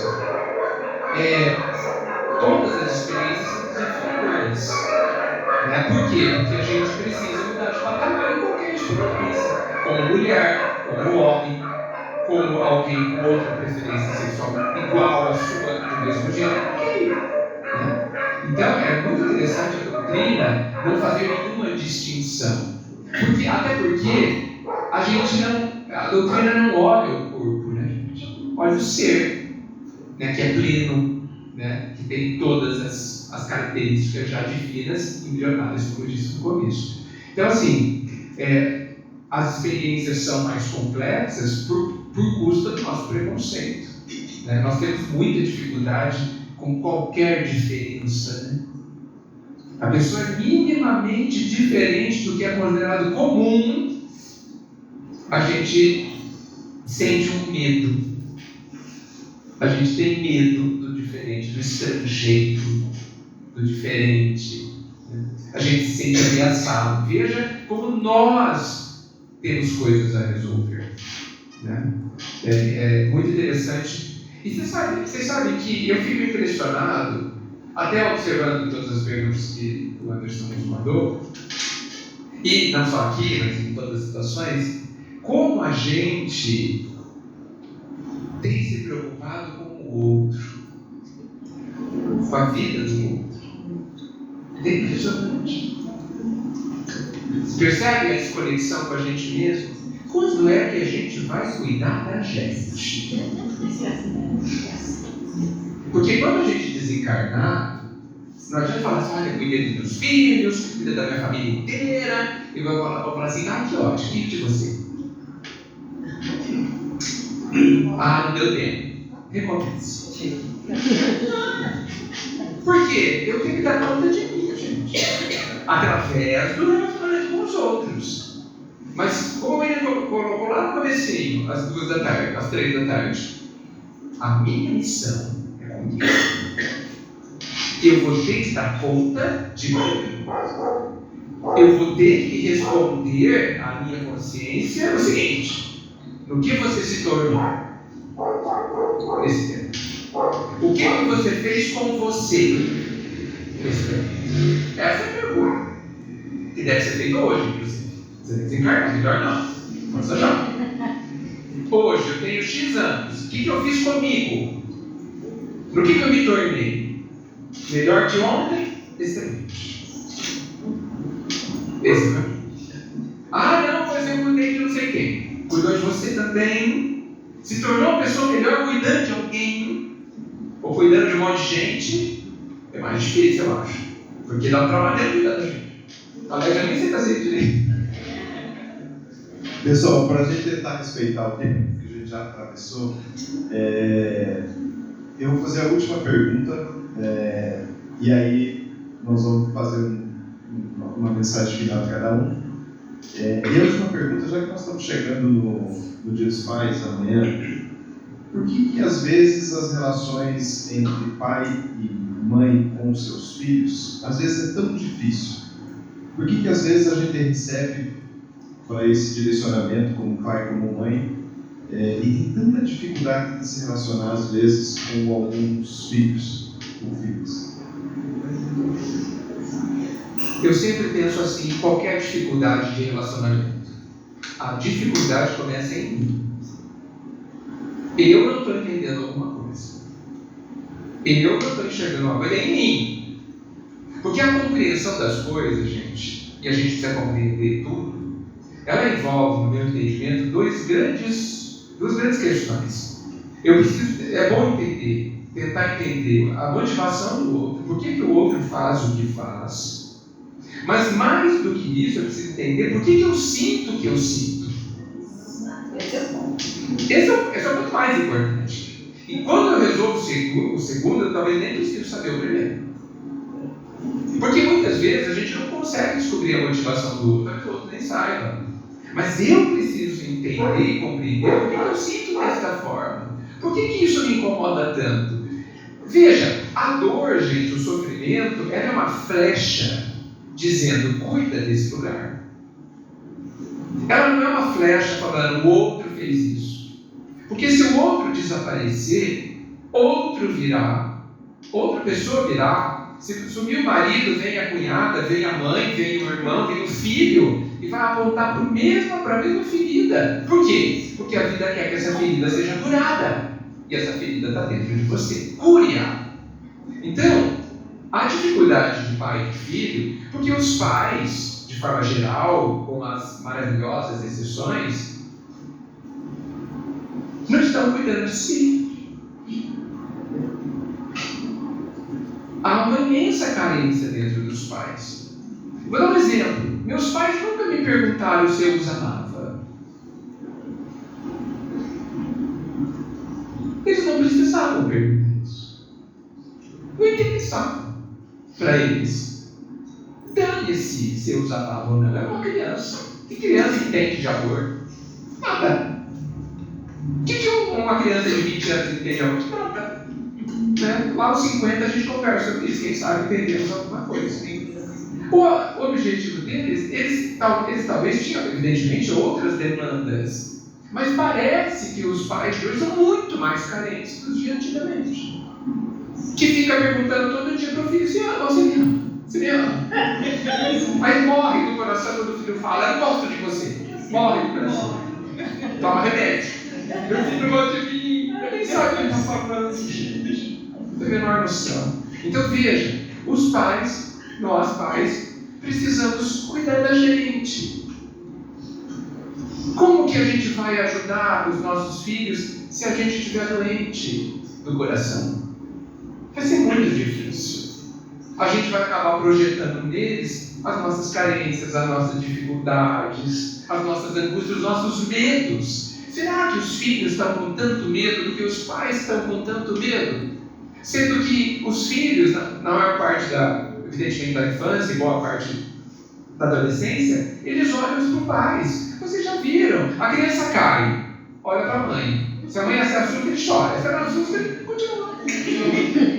Todas as experiências são desafiadoras. Por quê? Porque a gente precisa mudar de patamar em qualquer experiência, como mulher, como homem, como alguém com outra preferência sexual igual à sua, do mesmo gênero. Então é muito interessante a doutrina não fazer nenhuma distinção. Até porque a doutrina não olha o corpo, né, gente? Olha o ser, né, que é pleno, né, que tem todas as características já divinas, embrionárias, como eu disse no começo. Então, assim, as experiências são mais complexas por custa do nosso preconceito, né? Nós temos muita dificuldade com qualquer diferença, né? A pessoa é minimamente diferente do que é considerado comum, a gente sente um medo. A gente tem medo do diferente, do estrangeiro, do diferente, né? A gente se sente ameaçado. Veja como nós temos coisas a resolver, né? É muito interessante. E vocês sabem que eu fico impressionado, até observando todas as perguntas que o Anderson nos mandou, e não só aqui, mas em todas as situações, como a gente tem se preocupado com o outro, com a vida do outro. É impressionante. Você percebe a desconexão com a gente mesmo? Quando é que a gente vai cuidar da gente? Porque quando a gente desencarnar, não adianta falar assim, olha, cuidei dos meus filhos, cuidei da minha família inteira, e vou falar assim, que ótimo, que de você? Não deu tempo. Recompense. Por quê? Eu tenho que dar conta de mim, gente. Através do relacionamento com os outros. Mas como ele colocou lá no comecinho, às 2 da tarde, às 3 da tarde, a minha missão é comigo. Eu vou ter que dar conta de mim. Eu vou ter que responder à minha consciência o seguinte: no que você se tornou nesse tempo? O que você fez com você nesse tempo? Essa é a pergunta. Que deve ser feita hoje, inclusive. Você desencarna, melhor não. Força já. Hoje eu tenho X anos. O que eu fiz comigo? No que eu me tornei? Melhor que ontem? Excelente. Não, mas eu cuidei de não sei quem. Cuidou de você também. Se tornou uma pessoa melhor cuidando de alguém. ou cuidando de um monte de gente, é mais difícil, eu acho. Porque dá um trabalho cuidar da gente. Talvez eu nem sei fazer direito. Pessoal, para a gente tentar respeitar o tempo que a gente já atravessou, eu vou fazer a última pergunta, e aí nós vamos fazer uma mensagem final de cada um. E a última pergunta, já que nós estamos chegando no Dia dos Pais, amanhã, por que às vezes as relações entre pai e mãe com os seus filhos, às vezes é tão difícil? Por que às vezes a gente recebe para esse direcionamento como pai, como mãe, e tem tanta dificuldade de se relacionar às vezes com alguns filhos, com filhos? Eu sempre penso assim, qualquer dificuldade de relacionamento, a dificuldade começa em mim. Eu não estou entendendo alguma coisa. Eu não estou enxergando uma coisa em mim. Porque a compreensão das coisas, gente, e a gente precisa compreender tudo, ela envolve, no meu entendimento, duas grandes questões. É bom entender, tentar entender a motivação do outro, por que o outro faz o que faz. Mas mais do que isso, eu preciso entender por que eu sinto o que eu sinto. Esse é o muito mais importante. E quando eu resolvo o segundo, eu talvez nem preciso saber o primeiro. Porque muitas vezes a gente não consegue descobrir a motivação do outro, para que o outro nem saiba. Mas eu preciso entender e compreender por que eu sinto desta forma. Por que isso me incomoda tanto? Veja, a dor, gente, o sofrimento, ela é uma flecha dizendo, cuida desse lugar. Ela não é uma flecha falando, o outro fez isso. Porque se o outro desaparecer, outro virá, outra pessoa virá. Se sumir o marido, vem a cunhada, vem a mãe, vem o irmão, vem o filho, e vai apontar para a mesma ferida. Por quê? Porque a vida quer que essa ferida seja curada. E essa ferida está dentro de você. Cure-a. Então, a dificuldade de pai e de filho, porque os pais, de forma geral, com as maravilhosas exceções, não estão cuidando de si. Há uma imensa carência dentro dos pais. Vou dar um exemplo. Meus pais nunca me perguntaram se eu os amava. Eles não precisavam perguntar isso. Não interessavam para eles. Dane-se se eu os amava ou não. É uma criança. Que criança entende de amor? Nada. O que uma criança de 20 anos entende de amor? Nada. Né? Lá aos 50 a gente conversa sobre isso. Quem sabe entendemos alguma coisa. O objetivo deles, eles talvez tinham, evidentemente, outras demandas. Mas parece que os pais de hoje são muito mais carentes do que os de antigamente. Que fica perguntando todo dia para o filho, você me ama? Mas morre do coração quando o filho fala, eu gosto de você. Morre do coração. Toma remédio. Meu filho gosta de mim. Eu nem sabe o que está falando. Não tem a menor noção. Então veja, os pais, nós pais, precisamos cuidar da gente. Como que a gente vai ajudar os nossos filhos se a gente estiver doente do coração? Vai ser muito difícil. A gente vai acabar projetando neles as nossas carências, as nossas dificuldades, as nossas angústias, os nossos medos. Será que os filhos estão com tanto medo do que os pais estão com tanto medo? Sendo que os filhos, na maior parte evidentemente da infância e boa parte da adolescência, eles olham para os pais. Vocês já viram? A criança cai, olha para a mãe. Se a mãe se assusta, ele chora. Se ela não assusta, ele continua.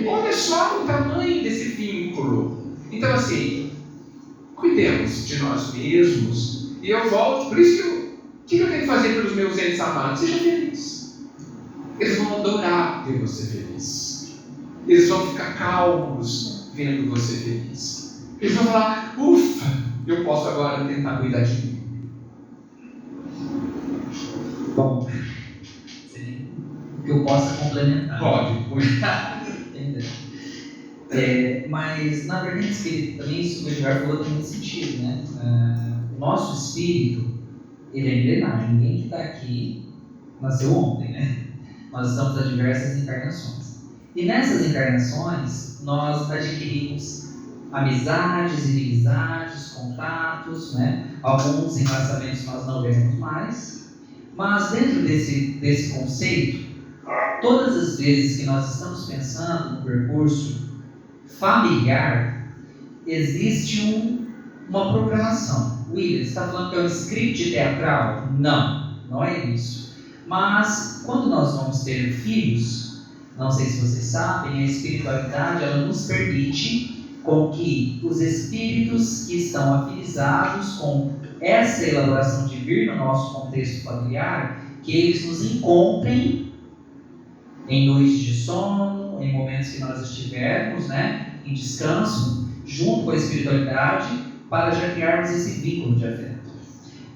Olha só o tamanho desse vínculo. Então, assim, cuidemos de nós mesmos. E eu volto, por isso que eu tenho que fazer pelos meus entes amados? Seja feliz. Eles vão adorar ver você feliz. Eles vão ficar calmos vendo você feliz. Eles vão falar, ufa, eu posso agora tentar cuidar de mim. Bom, que eu possa complementar. Pode. Mas, na verdade, espírito, também isso que o Edgar falou tem muito sentido, né? O nosso espírito, ele é engrenagem. Ninguém que está aqui nasceu ontem, né? Nós estamos há diversas encarnações. E nessas encarnações, nós adquirimos amizades, inimizades, contatos, né? Alguns relacionamentos nós não vemos mais, mas dentro desse conceito, todas as vezes que nós estamos pensando no percurso familiar, existe uma programação. William, você está falando que é um script teatral? Não é isso. Mas quando nós vamos ter filhos, não sei se vocês sabem, a espiritualidade ela nos permite com que os espíritos que estão afinizados com essa elaboração de vir no nosso contexto familiar, que eles nos encontrem em noites de sono, em momentos que nós estivermos, né, em descanso, junto com a espiritualidade, para já criarmos esse vínculo de afeto.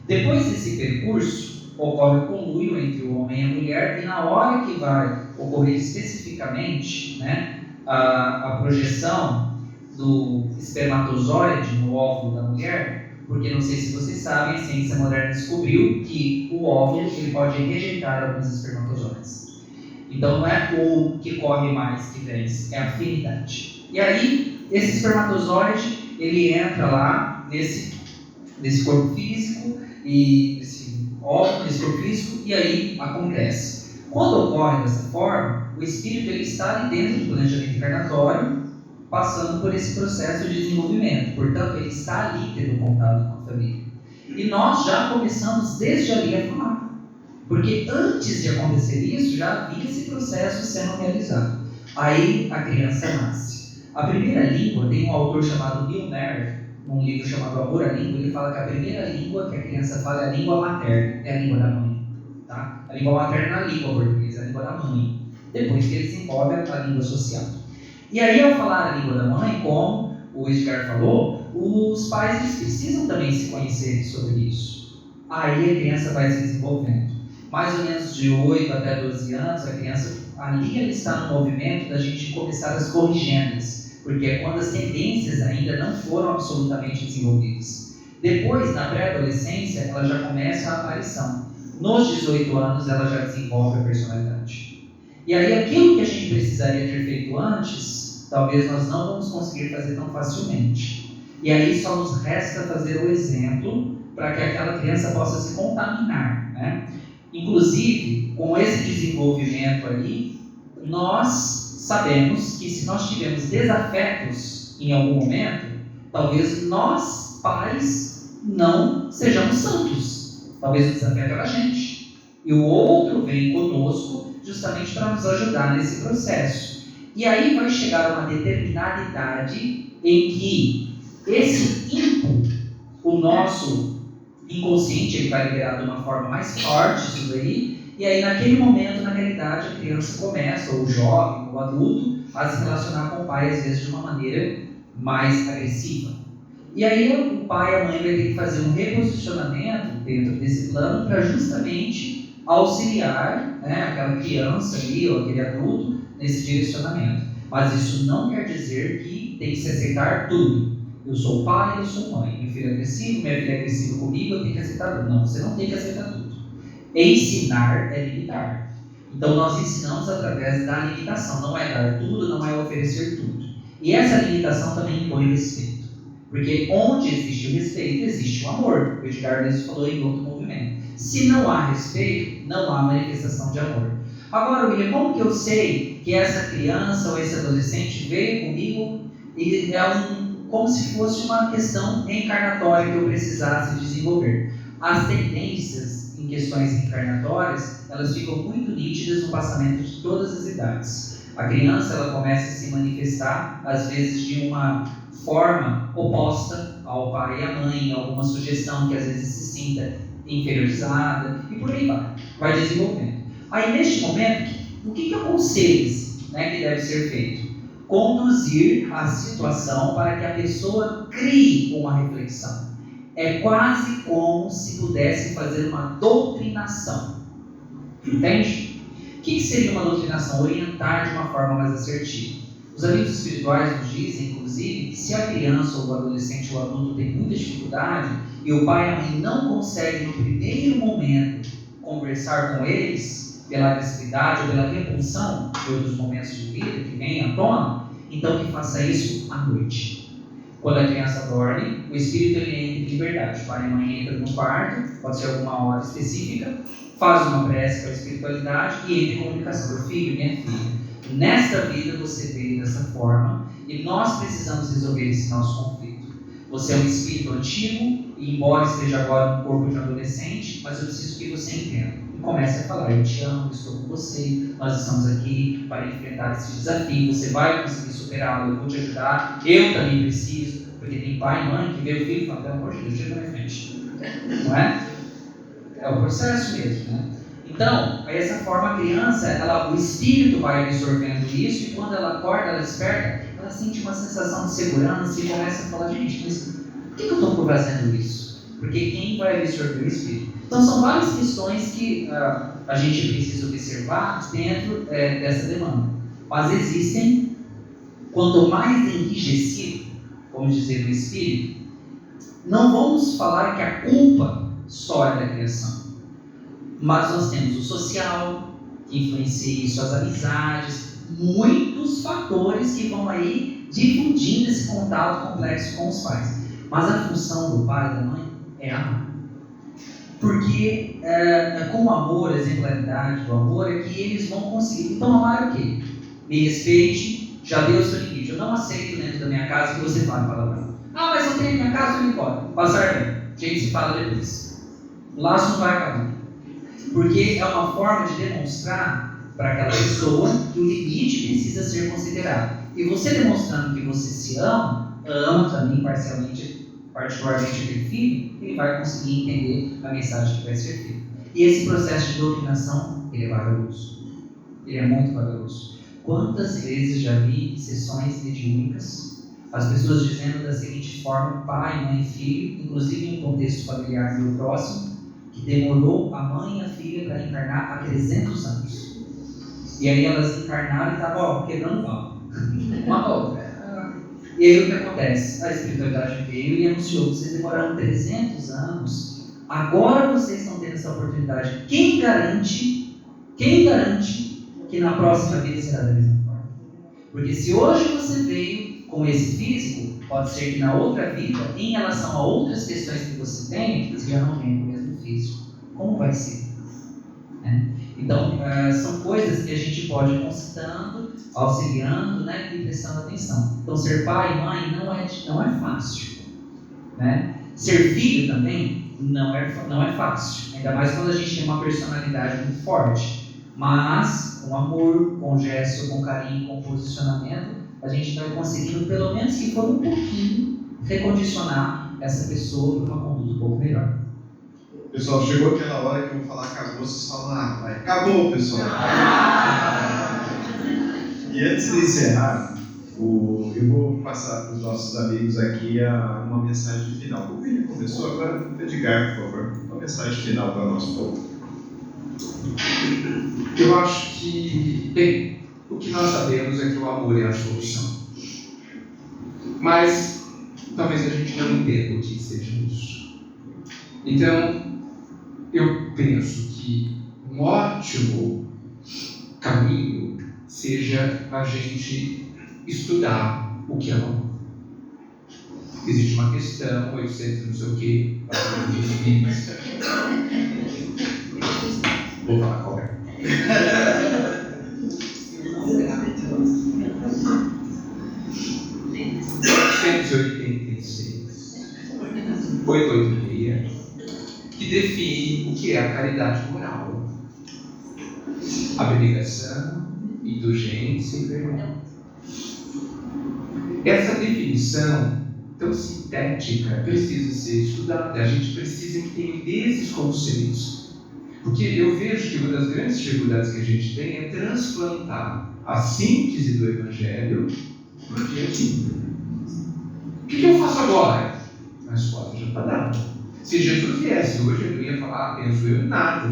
Depois desse percurso, ocorre o conluio entre o homem e a mulher, e na hora que vai ocorrer especificamente, né, a projeção do espermatozoide no óvulo da mulher, porque não sei se vocês sabem, a ciência moderna descobriu que o óvulo ele pode rejeitar alguns espermatozoides. Então não é o que corre mais que vence, é a afinidade. E aí, esse espermatozoide, ele entra lá nesse corpo físico, e esse óvulo, nesse corpo físico, e aí acontece. Quando ocorre dessa forma, o espírito ele está ali dentro do planejamento encarnatório, passando por esse processo de desenvolvimento. Portanto, ele está ali tendo contato com a família. E nós já começamos desde ali a falar. Porque antes de acontecer isso, já havia esse processo sendo realizado. Aí a criança nasce. A primeira língua, tem um autor chamado Bill Maher, num livro chamado Amor à Língua, ele fala que a primeira língua que a criança fala é a língua materna, é a língua da mãe. Tá? A língua materna é a língua portuguesa, é a língua da mãe. Depois que ele desenvolve a língua social. E aí, ao falar a língua da mãe, como o Edgar falou, os pais eles precisam também se conhecerem sobre isso. Aí a criança vai se desenvolvendo. Mais ou menos de 8 até 12 anos, a criança ali ela está no movimento da gente começar as corrigências, porque é quando as tendências ainda não foram absolutamente desenvolvidas. Depois, na pré-adolescência, ela já começa a aparição. Nos 18 anos, ela já desenvolve a personalidade. E aí, aquilo que a gente precisaria ter feito antes, talvez nós não vamos conseguir fazer tão facilmente. E aí, só nos resta fazer o exemplo para que aquela criança possa se contaminar, né? Inclusive, com esse desenvolvimento ali, nós sabemos que se nós tivermos desafetos em algum momento, talvez nós, pais, não sejamos santos. Talvez o desafeto era a gente. E o outro vem conosco justamente para nos ajudar nesse processo. E aí vai chegar uma determinada idade em que esse input, o nosso inconsciente, ele vai liberar de uma forma mais forte isso daí, e aí naquele momento, naquela idade, a criança começa, ou o jovem, ou o adulto, a se relacionar com o pai, às vezes de uma maneira mais agressiva. E aí o pai e a mãe vai ter que fazer um reposicionamento dentro desse plano para justamente auxiliar, né, aquela criança ali, ou aquele adulto, nesse direcionamento. Mas isso não quer dizer que tem que se aceitar tudo. Eu sou pai, eu sou mãe. Meu filho é agressivo, minha filha é agressiva comigo, eu tenho que aceitar tudo. Não, você não tem que aceitar tudo. Ensinar é limitar. Então nós ensinamos através da limitação. Não é dar tudo, não é oferecer tudo. E essa limitação também impõe respeito. Porque onde existe o respeito, existe o amor. O Edgar mesmo falou em outro movimento. Se não há respeito, não há manifestação de amor. Agora, William, como que eu sei que essa criança ou esse adolescente veio comigo e é como se fosse uma questão reencarnatória que eu precisasse desenvolver? As tendências em questões reencarnatórias, elas ficam muito nítidas no passamento de todas as idades. A criança ela começa a se manifestar, às vezes, de uma forma oposta ao pai e à mãe, alguma sugestão que às vezes se sinta inferiorizada, e por aí vai desenvolvendo. Aí, neste momento, o que aconselha-se, né, que deve ser feito? Conduzir a situação para que a pessoa crie uma reflexão. É quase como se pudesse fazer uma doutrinação. Entende? O que seria uma doutrinação? Orientar de uma forma mais assertiva. Os amigos espirituais nos dizem, inclusive, que se a criança ou o adolescente ou o adulto tem muita dificuldade e o pai e a mãe não conseguem no primeiro momento conversar com eles, pela agressividade ou pela repulsão de outros momentos de vida que vêm à tona, então que faça isso à noite. Quando a criança dorme, o espírito ele entra em liberdade. O pai e a mãe entram no quarto, pode ser alguma hora específica, faz uma prece para a espiritualidade e entra em comunicação. Meu filho, minha filha, nesta vida você veio dessa forma e nós precisamos resolver esse nosso conflito. Você é um espírito antigo e embora esteja agora no corpo de um adolescente, mas eu preciso que você entenda. E comece a falar, eu te amo, estou com você, nós estamos aqui para enfrentar esse desafio, você vai conseguir superá-lo, eu vou te ajudar, eu também preciso, porque tem pai e mãe que vê o filho e fala, pelo amor de Deus, chega na frente. Não é? É o processo mesmo, né? Então, essa forma a criança, o espírito vai absorvendo isso e quando ela acorda, ela desperta, ela sente uma sensação de segurança e começa a falar, gente, mas por que eu estou fazendo isso? Porque quem vai absorver o espírito? Então são várias questões que a gente precisa observar dentro dessa demanda. Mas existem, quanto mais enrijecido, vamos dizer, o espírito, não vamos falar que a culpa só é da criação. Mas nós temos o social, que influencia isso, as amizades, muitos fatores que vão aí difundindo esse contato complexo com os pais. Mas a função do pai e da mãe é amar. Porque com o amor, a exemplaridade do amor, é que eles vão conseguir. Então amar é o quê? Me respeite, já deu o seu limite. Eu não aceito dentro da minha casa que você fale palavrão. Ah, mas eu tenho minha casa, eu não pode. Passar bem. A gente se fala depois. O laço não vai acabar. Porque é uma forma de demonstrar para aquela pessoa que o limite precisa ser considerado. E você demonstrando que você se ama também particularmente aquele filho, ele vai conseguir entender a mensagem que vai ser feita. E esse processo de doutrinação, ele é vagaroso. Ele é muito vagaroso. Quantas vezes já vi sessões mediúnicas, as pessoas dizendo da seguinte forma, pai, mãe e filho, inclusive em um contexto familiar meio próximo, que demorou a mãe e a filha para encarnar há 300 anos. E aí elas encarnaram e estavam quebrando pau. Uma outra. E aí o que acontece? A espiritualidade veio e anunciou, vocês demoraram 300 anos, agora vocês estão tendo essa oportunidade. Quem garante que na próxima vida será da mesma forma? Porque se hoje você veio com esse físico, pode ser que na outra vida, em relação a outras questões que você tem, você já não vem com o mesmo físico. Como vai ser? Então, são coisas que a gente pode ir consultando, auxiliando, né, e prestando atenção. Então, ser pai e mãe não é fácil. Né? Ser filho também não é fácil. Ainda mais quando a gente tem uma personalidade muito forte. Mas, com amor, com gesto, com carinho, com posicionamento, a gente vai conseguindo, pelo menos que for um pouquinho, recondicionar essa pessoa para uma conduta um pouco melhor. Pessoal, chegou aquela hora que eu vou falar acabou, vocês falam, vai. Acabou, pessoal. E antes de encerrar, eu vou passar para os nossos amigos aqui uma mensagem final. O vídeo começou agora, Edgar, por favor, uma mensagem final para o nosso povo. Eu acho que, bem, o que nós sabemos é que o amor é a solução. Mas talvez a gente não entenda o que seja isso. Então, eu penso que um ótimo caminho seja a gente estudar o que é amor. Existe uma questão, 800 não sei o quê, vou falar qual é. 186, 886, que define o que é a caridade moral, abnegação, indulgência e perdão. Essa definição tão sintética precisa ser estudada. A gente precisa entender esses conceitos, porque eu vejo que uma das grandes dificuldades que a gente tem é transplantar a síntese do Evangelho para o dia a dia. O que eu faço agora? A resposta já está dada. Se Jesus viesse hoje, eu não ia falar, penso eu, nada.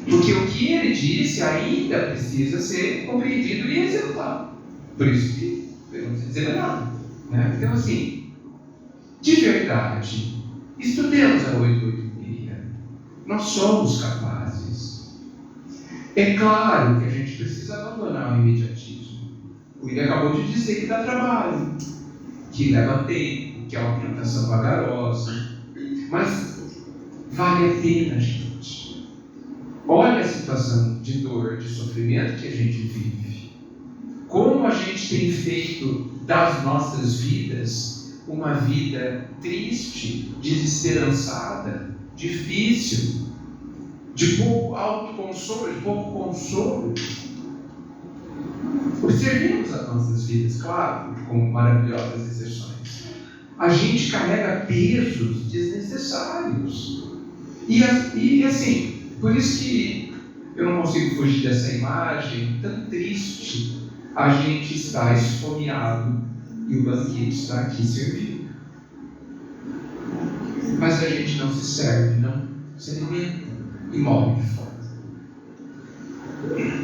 Porque o que ele disse ainda precisa ser compreendido e executado. Por isso que devemos dizer nada. Né? Então, assim, de verdade, estudemos a 886. Nós somos capazes. É claro que a gente precisa abandonar o imediatismo. O William acabou de dizer que dá trabalho, que leva tempo, que é uma plantação vagarosa. Mas vale a pena, gente. Olha a situação de dor, de sofrimento que a gente vive. Como a gente tem feito das nossas vidas uma vida triste, desesperançada, difícil, de pouco autoconsolo, de pouco consolo. Observemos as nossas vidas, claro, com maravilhosas exceções. A gente carrega pesos desnecessários. E assim, por isso que eu não consigo fugir dessa imagem tão triste. A gente está esfomeado e o banquete está aqui servindo. Mas a gente não se serve, não se alimenta e morre de fome.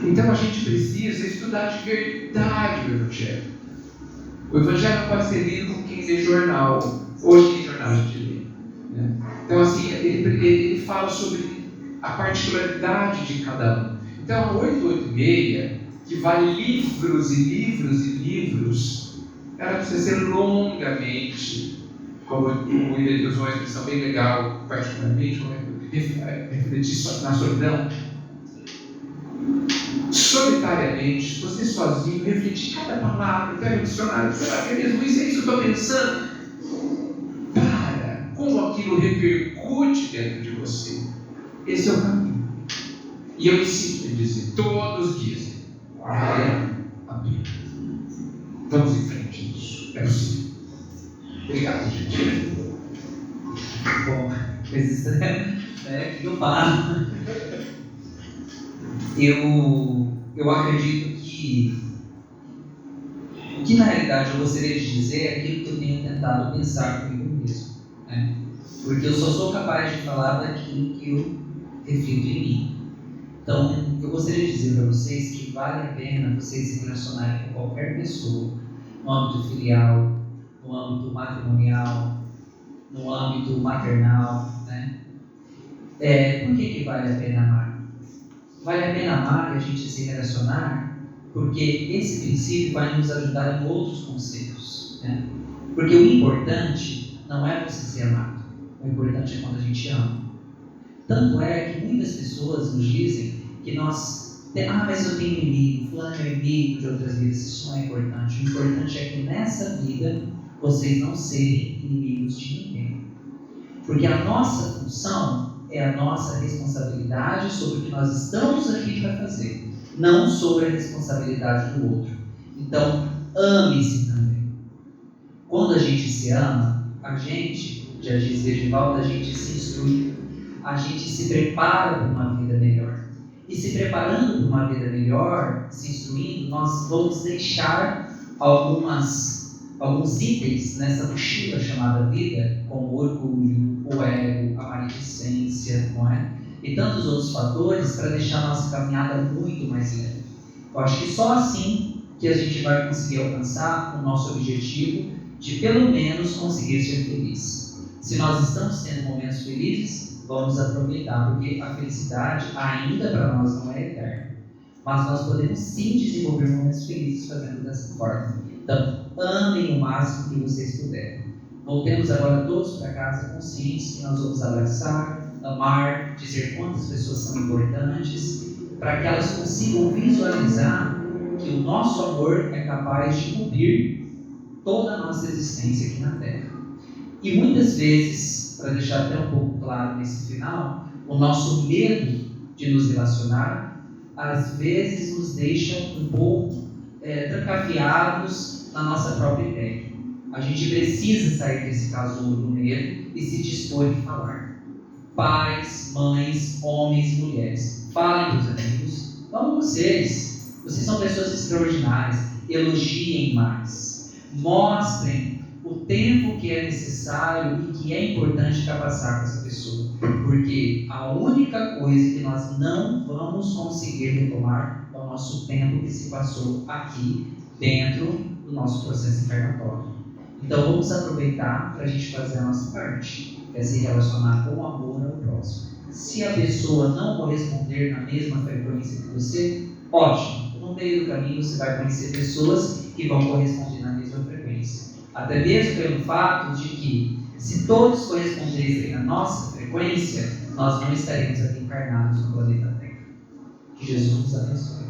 Então a gente precisa estudar de verdade o Evangelho. O Evangelho não pode ser lido como quem lê jornal. Hoje tem jornal a gente lê, né? Então assim, ele fala sobre a particularidade de cada um. Então a 886, que vale livros e livros e livros, ela precisa ser longamente, como o William usou uma expressão bem legal, particularmente, refletir na solidão. Solitariamente, você sozinho, refletir cada palavra, pega o dicionário, será que é mesmo isso? É isso que eu estou pensando? Para, como aquilo repercute dentro de você. Esse é o caminho. E eu insisto em dizer, todos dizem, vale a pena. Vamos em frente nisso. É possível. Obrigado, gente. Bom, mas isso é que eu falo. Eu acredito que na realidade eu gostaria de dizer é aquilo que eu tenho tentado pensar comigo mesmo, né? Porque eu só sou capaz de falar daquilo que eu reflito em mim. Então, eu gostaria de dizer para vocês que vale a pena vocês se relacionarem com qualquer pessoa, no âmbito filial, no âmbito matrimonial, no âmbito maternal, né? Por que vale a pena amar? Vale a pena amar e a gente se relacionar, porque esse princípio vai nos ajudar em outros conceitos, né? Porque o importante não é você ser amado, o importante é quando a gente ama. Tanto é que muitas pessoas nos dizem que nós, mas eu tenho inimigo, fulano é inimigo de outras vidas, isso não é importante. O importante é que nessa vida vocês não serem inimigos de ninguém. Porque a nossa função é a nossa responsabilidade sobre o que nós estamos aqui para fazer, não sobre a responsabilidade do outro. Então, ame-se também. Quando a gente se ama, a gente, já diz Regivaldo, a gente se instrui, a gente se prepara para uma vida melhor. E se preparando para uma vida melhor, se instruindo, nós vamos deixar alguns itens nessa mochila chamada vida, como o orgulho, o ego, a maledicência, não é? E tantos outros fatores para deixar a nossa caminhada muito mais leve. Eu acho que só assim que a gente vai conseguir alcançar o nosso objetivo de pelo menos conseguir ser feliz. Se nós estamos tendo momentos felizes, vamos aproveitar, porque a felicidade ainda para nós não é eterna. Mas nós podemos sim desenvolver momentos felizes fazendo dessa forma. Então, amem o máximo que vocês puderem. Voltemos agora todos para casa conscientes que nós vamos abraçar, amar, dizer quantas pessoas são importantes, para que elas consigam visualizar que o nosso amor é capaz de cobrir toda a nossa existência aqui na Terra. E muitas vezes, para deixar até um pouco claro nesse final, o nosso medo de nos relacionar, às vezes nos deixa um pouco trancafiados na nossa própria ideia. A gente precisa sair desse casulo do medo e se dispor a falar. Pais, mães, homens e mulheres, falem para os amigos, amo vocês são pessoas extraordinárias, elogiem mais, mostrem o tempo que é necessário e que é importante passar com essa pessoa, porque a única coisa que nós não vamos conseguir retomar é o nosso tempo que se passou aqui dentro do nosso processo encarnatório. Então vamos aproveitar para a gente fazer a nossa parte, que é se relacionar com amor ao próximo. Se a pessoa não corresponder na mesma frequência que você, ótimo. No meio do caminho você vai conhecer pessoas que vão corresponder na mesma frequência. Até mesmo pelo fato de que, se todos correspondessem na nossa frequência, nós não estaremos aqui encarnados no planeta Terra. Que Jesus nos abençoe.